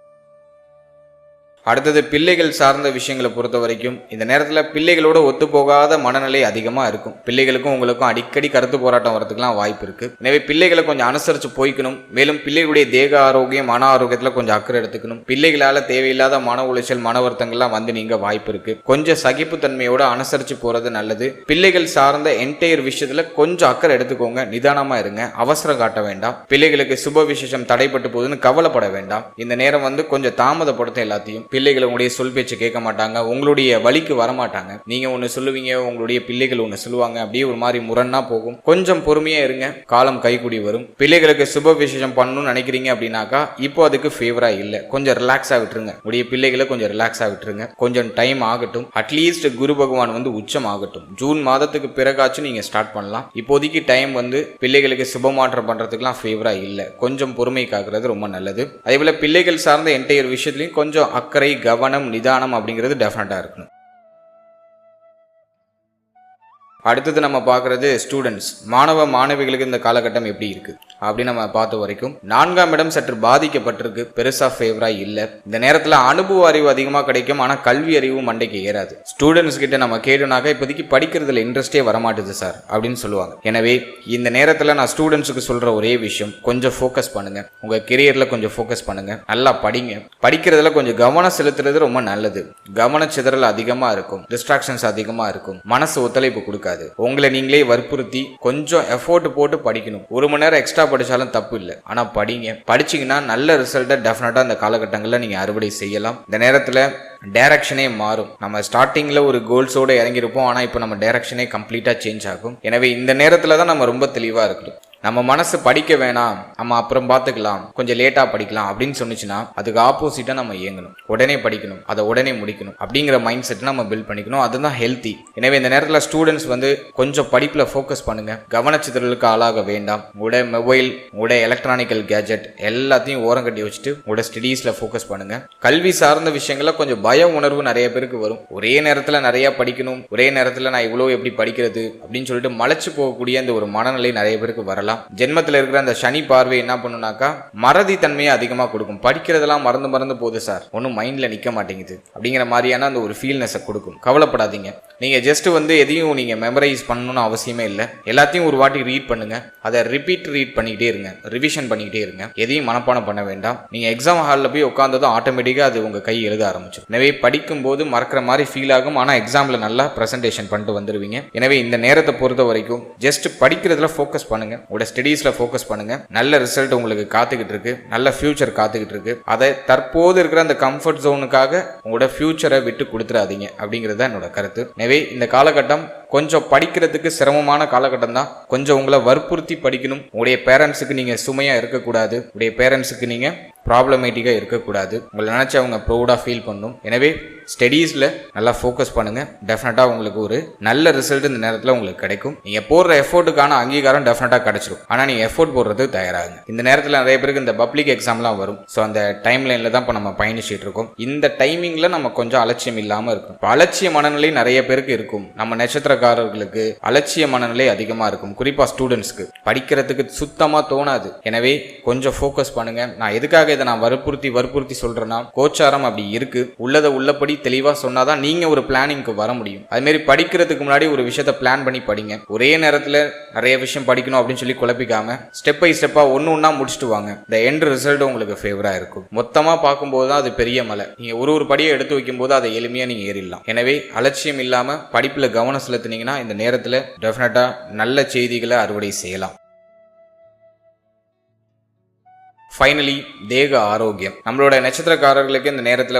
அடுத்தது பிள்ளைகள் சார்ந்த விஷயங்களை பொறுத்த வரைக்கும் இந்த நேரத்தில் பிள்ளைகளோட ஒத்து போகாத மனநிலை அதிகமாக இருக்கும். பிள்ளைகளுக்கும் உங்களுக்கும் அடிக்கடி கருத்து போராட்டம் வரதுக்குலாம் வாய்ப்பு இருக்கு. எனவே பிள்ளைகளை கொஞ்சம் அனுசரித்து போய்க்கணும். மேலும் பிள்ளைகளுடைய தேக ஆரோக்கியம், மன ஆரோக்கியத்தில் கொஞ்சம் அக்கறை எடுத்துக்கணும். பிள்ளைகளால் தேவையில்லாத மன உளைச்சல், மன வருத்தங்கள்லாம் வந்து நீங்க வாய்ப்பு இருக்கு. கொஞ்சம் சகிப்புத்தன்மையோட அனுசரித்து போறது நல்லது. பிள்ளைகள் சார்ந்த என்டையர் விஷயத்துல கொஞ்சம் அக்கறை எடுத்துக்கோங்க. நிதானமா இருங்க, அவசரம் காட்ட வேண்டாம். பிள்ளைகளுக்கு சுப விசேஷம் தடைப்பட்டு போகுதுன்னு கவலைப்பட வேண்டாம். இந்த நேரம் வந்து கொஞ்சம் தாமதப்படுத்த எல்லாத்தையும். பிள்ளைகள் உங்களுடைய சொல் பேச்சு கேட்க மாட்டாங்க, உங்களுடைய வழிக்கு வரமாட்டாங்க. நீங்க ஒன்னு சொல்லுவீங்க, உங்களுடைய பிள்ளைகள் ஒன்னு சொல்லுவாங்க. அப்படியே ஒரு மாதிரி முரண்ணா போகும். கொஞ்சம் பொறுமையா இருங்க, காலம் கைகூடி வரும். பிள்ளைகளுக்கு சுப விசேஷம் பண்ணணும்னு நினைக்கிறீங்க அப்படின்னாக்கா இப்போ அதுக்கு ஃபேவரா இல்ல. கொஞ்சம் ரிலாக்ஸா விட்டுருங்க. உங்களுடைய பிள்ளைகளை கொஞ்சம் ரிலாக்ஸா விட்டுருங்க. கொஞ்சம் டைம் ஆகட்டும். அட்லீஸ்ட் குரு பகவான் வந்து உச்சம் ஆகட்டும். ஜூன் மாதத்துக்கு பிறகாச்சும் நீங்க ஸ்டார்ட் பண்ணலாம். இப்போதைக்கு டைம் வந்து பிள்ளைகளுக்கு சுப மாற்றம் பண்றதுக்குலாம் ஃபேவரா இல்ல. கொஞ்சம் பொறுமை காக்குறது ரொம்ப நல்லது. அதே போல பிள்ளைகள் சார்ந்த என்டையர் விஷயத்திலையும் கொஞ்சம் அக்கறை, கவனம், நிதானம் அப்படிங்கிறது டெஃபினட்டா இருக்கணும். அடுத்தது நம்ம பார்க்கறது ஸ்டூடெண்ட்ஸ், மாணவ மாணவிகளுக்கு இந்த காலகட்டம் எப்படி இருக்கு அப்படின்னு நம்ம பார்த்த வரைக்கும் 4ஆம் இடம் சற்று பாதிக்கப்பட்டிருக்கு. பெருசா ஃபேவரா இல்ல. இந்த நேரத்துல அனுபவ அறிவு அதிகமா கிடைக்கும். ஆனா கல்வி அறிவு மண்டைக்கு ஏறாது. ஸ்டூடெண்ட்ஸ் கிட்ட நம்ம கேட்டோம்னாக்கா இப்போதைக்கு படிக்கிறதுல இன்ட்ரெஸ்டே வரமாட்டுது சார் அப்படின்னு சொல்லுவாங்க. எனவே இந்த நேரத்துல நான் ஸ்டூடெண்ட்ஸுக்கு சொல்ற ஒரே விஷயம், கொஞ்சம் ஃபோக்கஸ் பண்ணுங்க. உங்க கெரியர்ல கொஞ்சம் ஃபோக்கஸ் பண்ணுங்க. நல்லா படிங்க. படிக்கிறதுல கொஞ்சம் கவனம் செலுத்துறது ரொம்ப நல்லது. கவனச்சிதறல் அதிகமா இருக்கும், டிஸ்ட்ராக்ஷன்ஸ் அதிகமா இருக்கும், மனசு ஒத்துழைப்பு கொடுக்காது. உங்களை நீங்களே வற்புறுத்தி கொஞ்சம் எஃபோர்ட் போட்டு படிக்கணும். 1 மணி நேரம் எக்ஸ்ட்ரா படிச்சாலும் தப்பு இல்லை, ஆனா படிங்க. படிச்சீங்கன்னா நல்ல ரிசல்ட்டை டெஃபினட்டா இந்த காலகட்டங்களில் நீங்க அறுவடை செய்யலாம். இந்த நேரத்துல டைரக்ஷனே மாறும். நம்ம ஸ்டார்டிங்ல ஒரு கோல்ஸோட இறங்கியிருப்போம், ஆனா இப்போ நம்ம டைரக்ஷனே கம்ப்ளீட்டா சேஞ்ச் ஆகும். எனவே இந்த நேரத்துல தான் நம்ம ரொம்ப தெளிவா இருக்கணும். நம்ம மனசு படிக்க வேணாம், நம்ம அப்புறம் பார்த்துக்கலாம், கொஞ்சம் லேட்டா படிக்கலாம் அப்படின்னு சொன்னிச்சுன்னா அதுக்கு ஆப்போசிட்டா நம்ம இயங்கணும். உடனே படிக்கணும், அதை உடனே முடிக்கணும் அப்படிங்கிற மைண்ட் செட் நம்ம பில்ட் பண்ணிக்கணும். அதுதான் ஹெல்த்தி. எனவே இந்த நேரத்தில் ஸ்டூடெண்ட்ஸ் கொஞ்சம் படிப்புல ஃபோக்கஸ் பண்ணுங்க. கவனச்சிதறலுக்கு ஆளாக வேண்டாம். உங்களோட மொபைல், உங்களோட எலக்ட்ரானிக்கல் கேஜெட் எல்லாத்தையும் ஓரம் கட்டி வச்சுட்டு உங்களோட ஸ்டடீஸ்ல ஃபோக்கஸ் பண்ணுங்க. கல்வி சார்ந்த விஷயங்கள்ல கொஞ்சம் பய உணர்வு நிறைய பேருக்கு வரும். ஒரே நேரத்தில் நிறைய படிக்கணும், ஒரே நேரத்தில் நான் இவ்வளோ எப்படி படிக்கிறது அப்படின்னு சொல்லிட்டு மலைச்சு போகக்கூடிய அந்த ஒரு மனநிலை நிறைய பேருக்கு வரலாம். ஜென்மத்தில் இருக்கிற அந்த சனி பார்வை என்ன பண்ணுனாக்கா மறதி தன்மையை அதிகமாக கொடுக்கும். படிக்கிறதெல்லாம் மறந்து போகுது சார், ஒன்றும் மைண்ட்ல நிற்க மாட்டேங்குது அப்படிங்கிற மாதிரியான அந்த ஒரு ஃபீல்னஸை கொடுக்கும். கவலைப்படாதீங்க. நீங்க ஜஸ்ட் எதையும் நீங்க மெமரைஸ் பண்ணணும்னு அவசியமே இல்லை. எல்லாத்தையும் ஒரு வாட்டி ரீட் பண்ணுங்க, அதை ரிப்பீட் ரீட் பண்ணிக்கிட்டே இருங்க, ரிவிஷன் பண்ணிக்கிட்டே இருங்க. எதையும் மனப்பாடம் பண்ண வேண்டாம். நீங்க எக்ஸாம் ஹாலில் போய் உட்காந்ததும் ஆட்டோமேட்டிக்காக அது உங்க கை எழுத ஆரம்பிச்சு. எனவே படிக்கும் போது மறக்கிற மாதிரி ஃபீல் ஆகும், ஆனால் எக்ஸாம்ல நல்லா ப்ரெசன்டேஷன் பண்ணிட்டு வந்துருவீங்க. எனவே இந்த நேரத்தை பொறுத்த வரைக்கும் ஜஸ்ட் படிக்கிறதுல ஃபோக்கஸ் பண்ணுங்க, உங்களோட ஸ்டடீஸ்ல ஃபோக்கஸ் பண்ணுங்க. நல்ல ரிசல்ட் உங்களுக்கு காத்துக்கிட்டு இருக்கு, நல்ல ஃபியூச்சர் காத்துக்கிட்டு இருக்கு. அதை தற்போது இருக்கிற அந்த கம்ஃபர்ட் ஜோனுக்காக உங்களோட ஃபியூச்சரை விட்டு கொடுத்துடாதீங்க அப்படிங்கிறது என்னோட கருத்து. எனவே இந்த காலகட்டம் கொஞ்சம் படிக்கிறதுக்கு சிரமமான காலகட்டம் தான். கொஞ்சம் உங்களை வற்புறுத்தி படிக்கணும். உங்களுடைய பேரண்ட்ஸுக்கு நீங்க சுமையா இருக்கக்கூடாது, உங்களுடைய பேரண்ட்ஸுக்கு நீங்க ப்ராப்ளமேட்டிக்காக இருக்கக்கூடாது. உங்களை நினச்சி அவங்க ப்ரௌடாக ஃபீல் பண்ணணும். எனவே ஸ்டடீஸில் நல்லா ஃபோக்கஸ் பண்ணுங்கள். டெஃபினட்டாக உங்களுக்கு ஒரு நல்ல ரிசல்ட் இந்த நேரத்தில் உங்களுக்கு கிடைக்கும். நீங்கள் போடுற எஃபோர்ட்டுக்கான அங்கீகாரம் டெஃபினட்டாக கிடைச்சிடும். ஆனால் நீங்கள் எஃபோர்ட் போடுறது தயாராகுங்க. இந்த நேரத்தில் நிறைய பேருக்கு இந்த பப்ளிக் எக்ஸாம்லாம் வரும். ஸோ அந்த டைம் லைனில் தான் இப்போ நம்ம பயணிச்சுட்டு இருக்கோம். இந்த டைமிங்கில் நம்ம கொஞ்சம் அலட்சியம் இல்லாமல் இருக்கும். இப்போ அலட்சிய மனநிலை நிறைய பேருக்கு இருக்கும். நம்ம நட்சத்திரக்காரர்களுக்கு அலட்சிய மனநிலை அதிகமாக இருக்கும். குறிப்பாக ஸ்டூடெண்ட்ஸ்க்கு படிக்கிறதுக்கு சுத்தமாக தோணாது. எனவே கொஞ்சம் ஃபோக்கஸ் பண்ணுங்கள். நான் எதுக்காக இதை நான் வற்புறுத்தி சொல்றேன்னா, கோச்சாரம் அப்படி இருக்கு. உள்ளதை உள்ளபடி தெளிவா சொன்னாதான் நீங்க ஒரு பிளானிங்க்கு வர முடியும். அது மாதிரி படிக்கிறதுக்கு முன்னாடி ஒரு விஷயத்தை பிளான் பண்ணி படிங்க. ஒரே நேரத்தில் நிறைய விஷயம் படிக்கணும் அப்படின்னு சொல்லி குழப்பிக்காம ஸ்டெப் பை ஸ்டெப்பா ஒன்னா முடிச்சுட்டு வாங்க. இந்த எண்ட் ரிசல்ட் உங்களுக்கு ஃபேவரா இருக்கும். மொத்தமா பார்க்கும்போது தான் அது பெரிய மலை. நீங்க ஒரு படியை எடுத்து வைக்கும் போது அதை எளிமையா நீங்க ஏறிடலாம். எனவே அலட்சியம் இல்லாம படிப்புல கவனம் செலுத்தினீங்கன்னா இந்த நேரத்தில் டெஃபினட்டா நல்ல செய்திகளை அறுவடை செய்யலாம். ஃபைனலி தேக ஆரோக்கியம். நம்மளோட நட்சத்திரக்காரர்களுக்கு இந்த நேரத்தில்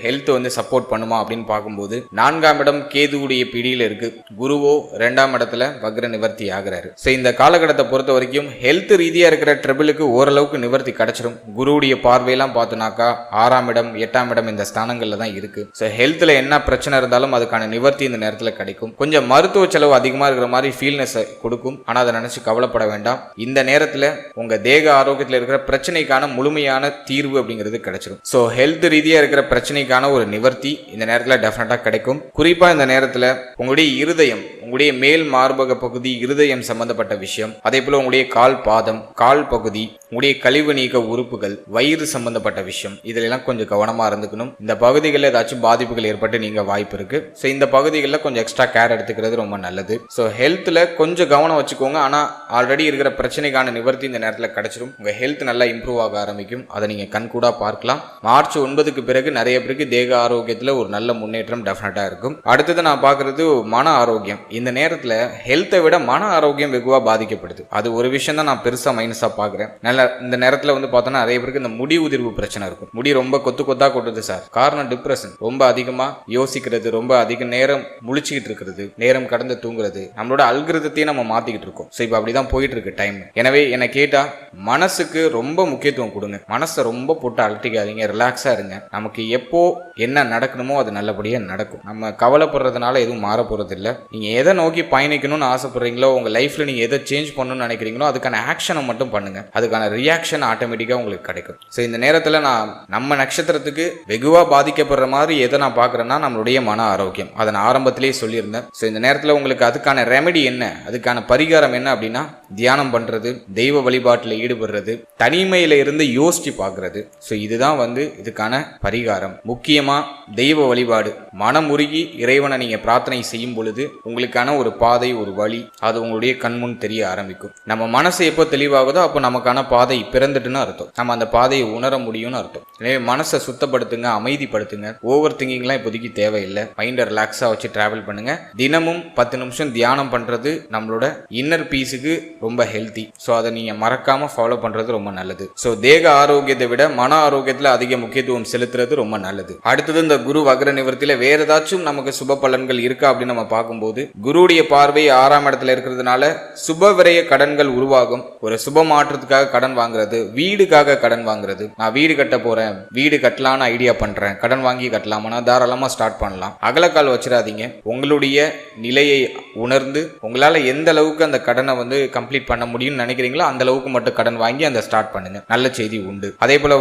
ஹெல்த் சப்போர்ட் பண்ணுமா அப்படின்னு பார்க்கும்போது 4ஆம் இடம் கேதுவுடைய பிடியில் இருக்கு. குருவோ 2ஆம் இடத்துல வக்ர நிவர்த்தி ஆகிறாரு. ஸோ இந்த காலகட்டத்தை பொறுத்த வரைக்கும் ஹெல்த் ரீதியாக இருக்கிற ட்ரபிளுக்கு ஓரளவுக்கு நிவர்த்தி கிடைச்சிடும். குருவுடைய பார்வையெல்லாம் பார்த்துனாக்கா 6ஆம் இடம் 8ஆம் இடம் இந்த ஸ்தானங்கள்ல தான் இருக்கு. ஸோ ஹெல்த்ல என்ன பிரச்சனை இருந்தாலும் அதுக்கான நிவர்த்தி இந்த நேரத்தில் கிடைக்கும். கொஞ்சம் மருத்துவ செலவு அதிகமாக இருக்கிற மாதிரி ஃபீல்னஸ் கொடுக்கும். ஆனால் அதை நினைச்சு கவலைப்பட வேண்டாம். இந்த நேரத்தில் உங்க தேக ஆரோக்கியத்தில் இருக்கிற பிரச்சனைக்கான முழுமையான தீர்வு அப்படிங்கிறது கிடைச்சிடும். சோ ஹெல்த் ரீதியா இருக்கிற பிரச்சனைக்கான ஒரு நிவர்த்தி இந்த நேரத்தில் டெஃபினட்டா கிடைக்கும். குறிப்பா இந்த நேரத்தில் உங்களுடைய இருதயம், உங்களுடைய மேல் மார்பக பகுதி, இருதயம் சம்பந்தப்பட்ட விஷயம், அதே போல உங்களுடைய கால் பாதம், கால் பகுதி, உங்களுடைய கழிவு நீக்க உறுப்புகள், வயிறு சம்பந்தப்பட்ட விஷயம், இதுல கொஞ்சம் கவனமா இருந்துக்கணும். இந்த பகுதிகளில் ஏதாச்சும் பாதிப்புகள் ஏற்பட்டு நீங்க வாய்ப்பு இருக்கு. ஸோ இந்த பகுதிகளில் கொஞ்சம் எக்ஸ்ட்ரா கேர் எடுத்துக்கிறது ரொம்ப நல்லது. ஸோ ஹெல்த்ல கொஞ்சம் கவனம் வச்சுக்கோங்க. ஆனா ஆல்ரெடி இருக்கிற பிரச்சனைக்கான நிவர்த்தி இந்த நேரத்தில் கிடைச்சிடும். உங்க ஹெல்த் நல்லா இம்ப்ரூவ் ஆக ஆரம்பிக்கும். அதை நீங்க கண்கூடா பார்க்கலாம். மார்ச் 9க்கு பிறகு நிறைய பேருக்கு தேக ஆரோக்கியத்துல ஒரு நல்ல முன்னேற்றம் டெஃபினட்டா இருக்கும். அடுத்தது நான் பார்க்கறது மன ஆரோக்கியம். இந்த நேரத்துல ஹெல்த்தை விட மன ஆரோக்கியம் வெகுவா பாதிக்கப்படுது. அது ஒரு விஷயம் தான் நான் பெருசா மைனஸா பாக்குறேன். நல்ல இந்த நேரத்துல பார்த்தோன்னா நிறைய பேருக்கு இந்த முடி உதிர்வு பிரச்சனை இருக்கும். முடி ரொம்ப கொத்தா கொட்டுது சார். காரணம் டிப்ரெஷன். ரொம்ப அதிகமா யோசிக்கிறது, ரொம்ப அதிக நேரம் முழிச்சுக்கிட்டு இருக்கிறது, நேரம் கடந்து தூங்குறது, நம்மளோட அல்கிருதத்தையும் நம்ம மாத்திக்கிட்டு இருக்கோம். ஸோ இப்போ அப்படிதான் போயிட்டு இருக்கு டைம். எனவே என்ன கேட்டா மனசுக்கு ரொம்ப முக்கியத்துவம் கொடுங்க. மனசை ரொம்ப போட்டு அழட்டிக்காதீங்க. ரிலாக்ஸா இருங்க. நமக்கு எப்போ என்ன நடக்கணுமோ அது நல்லபடியா நடக்கும். நம்ம கவலைப்படுறதுனால எதுவும் மாற போறது இல்லை. நீங்க எதை நோக்கி பயணிக்கணும்னு ஆசைப்படுறீங்களோ, உங்க லைஃப்ல நீங்க எதை சேஞ்ச் பண்ணணும்னு நினைக்கிறீங்களோ அதுக்கான ஆக்ஷனை மட்டும் பண்ணுங்க. அதுக்கான ரியாக்ஷன் ஆட்டோமேட்டிக்கா உங்களுக்கு கிடைக்கும். ஸோ இந்த நேரத்தில் நான் நம்ம நட்சத்திரத்துக்கு வெகுவா பாதிக்கப்படுற மாதிரி எதை நான் பார்க்குறேன்னா நம்மளுடைய மன ஆரோக்கியம். அதை நான் ஆரம்பத்திலேயே சொல்லியிருந்தேன். ஸோ இந்த நேரத்தில் உங்களுக்கு அதுக்கான ரெமெடி என்ன, அதுக்கான பரிகாரம் என்ன அப்படின்னா தியானம் பண்றது, தெய்வ வழிபாட்டில் ஈடுபடுறது, தனிமையில இருந்து யோசிச்சு பார்க்கறது. ஸோ இதுதான் இதுக்கான பரிகாரம். முக்கியமா தெய்வ வழிபாடு. மனமுருகி இறைவனை நீங்க பிரார்த்தனை செய்யும் பொழுது உங்களுக்கான ஒரு பாதை, ஒரு வழி அது உங்களுடைய கண்முன் தெரிய ஆரம்பிக்கும். நம்ம மனசு எப்போ தெளிவாகுதோ அப்போ நமக்கான பாதை பிறந்துட்டுன்னு அர்த்தம். நம்ம அந்த பாதையை உணர முடியும்னு அர்த்தம். எனவே மனசை சுத்தப்படுத்துங்க, அமைதிப்படுத்துங்க. ஓவர் திங்கிங்லாம் இப்போதைக்கு தேவையில்லை. மைண்டை ரிலாக்ஸா வச்சு டிராவல் பண்ணுங்க. தினமும் 10 நிமிஷம் தியானம் பண்றது நம்மளோட இன்னர் பீஸுக்கு ரொம்ப ஹெல்த்தி. ஸோ அதை நீங்கள் மறக்காமல் ஃபாலோ பண்ணுறது ரொம்ப நல்லது. ஸோ தேக ஆரோக்கியத்தை விட மன ஆரோக்கியத்தில் அதிக முக்கியத்துவம் செலுத்துறது ரொம்ப நல்லது. அடுத்தது இந்த குரு வக்ர நிவர்த்தியில் வேற ஏதாச்சும் நமக்கு சுப பலன்கள் இருக்கா அப்படின்னு நம்ம பார்க்கும்போது, குருவுடைய பார்வை 6ஆம் இடத்துல இருக்கிறதுனால சுப விரய கடன்கள் உருவாகும். ஒரு சுப மாற்றத்துக்காக கடன் வாங்குறது, வீடுக்காக கடன் வாங்குறது, நான் வீடு கட்ட போறேன், வீடு கட்டலான்னு ஐடியா பண்றேன், கடன் வாங்கி கட்டலாமா, தாராளமா ஸ்டார்ட் பண்ணலாம். அகலக்கால் வச்சிடாதீங்க. உங்களுடைய நிலையை உணர்ந்து உங்களால எந்த அளவுக்கு அந்த கடனை கம்ப்ளீட் பண்ண முடியும்னு நினைக்கிறீங்களோ அந்த அளவுக்கு மட்டும் கடன் வாங்கி அந்த ஸ்டார்ட் பண்ணுங்க. நல்ல செய்தி உண்டு. அதே போல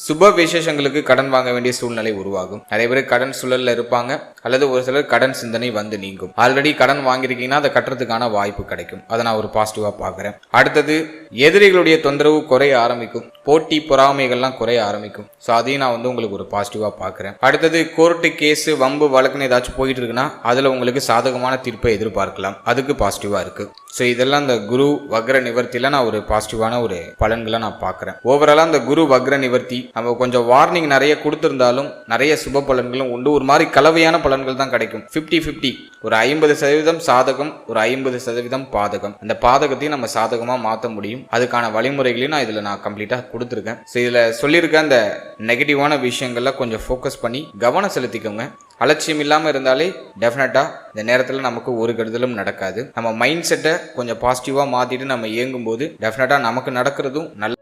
சுப விசேஷங்களுக்கு கடன் வாங்க வேண்டிய சூழ்நிலை உருவாகும். நிறைய பேர் கடன் சூழல்ல இருப்பாங்க, அல்லது ஒரு சிலர் கடன் சிந்தனை நீங்கும். ஆல்ரெடி கடன் வாங்கியிருக்கீங்கன்னா அதை கட்டுறதுக்கான வாய்ப்பு கிடைக்கும். அதை நான் ஒரு பாசிட்டிவா பார்க்கிறேன். அடுத்தது எதிரிகளுடைய தொந்தரவு குறைய ஆரம்பிக்கும். போட்டி பொறாமைகள்லாம் குறைய ஆரம்பிக்கும். ஸோ அதையும் நான் உங்களுக்கு ஒரு பாசிட்டிவா பார்க்கிறேன். அடுத்தது கோர்ட்டு கேஸு வம்பு வழக்குன்னு ஏதாச்சும் போயிட்டு இருக்குன்னா அதுல உங்களுக்கு சாதகமான தீர்ப்பை எதிர்பார்க்கலாம். அதுக்கு பாசிட்டிவா இருக்கு. ஸோ இதெல்லாம் இந்த குரு வக்ர நிவர்த்தியில நான் ஒரு பாசிட்டிவான ஒரு பலன்களை நான் பார்க்கிறேன். ஓவராலா இந்த குரு வக்ர நிவர்த்தி நம்ம கொஞ்சம் வார்னிங் நிறைய கொடுத்திருந்தாலும் நிறைய சுப பலன்களும் உண்டு. ஒரு மாதிரி கலவையான பலன்கள் தான் கிடைக்கும். 50-50, ஒரு 50% சாதகம், ஒரு 50% பாதகம். அந்த பாதகத்தையும் நம்ம சாதகமா மாற்ற முடியும். அதுக்கான வழிமுறைகளையும் நான் கம்ப்ளீட்டா கொடுத்துருக்கேன். ஸோ இதுல சொல்லியிருக்க அந்த நெகட்டிவான விஷயங்கள்ல கொஞ்சம் ஃபோக்கஸ் பண்ணி கவனம் செலுத்திக்கோங்க. அலட்சியம் இல்லாமல் இருந்தாலே டெஃபினட்டா இந்த நேரத்தில் நமக்கு ஒரு கெடுதலும் நடக்காது. நம்ம மைண்ட் செட்டை கொஞ்சம் பாசிட்டிவா மாத்திட்டு நம்ம இயங்கும் போது டெஃபினட்டா நமக்கு நடக்கிறதும் நல்ல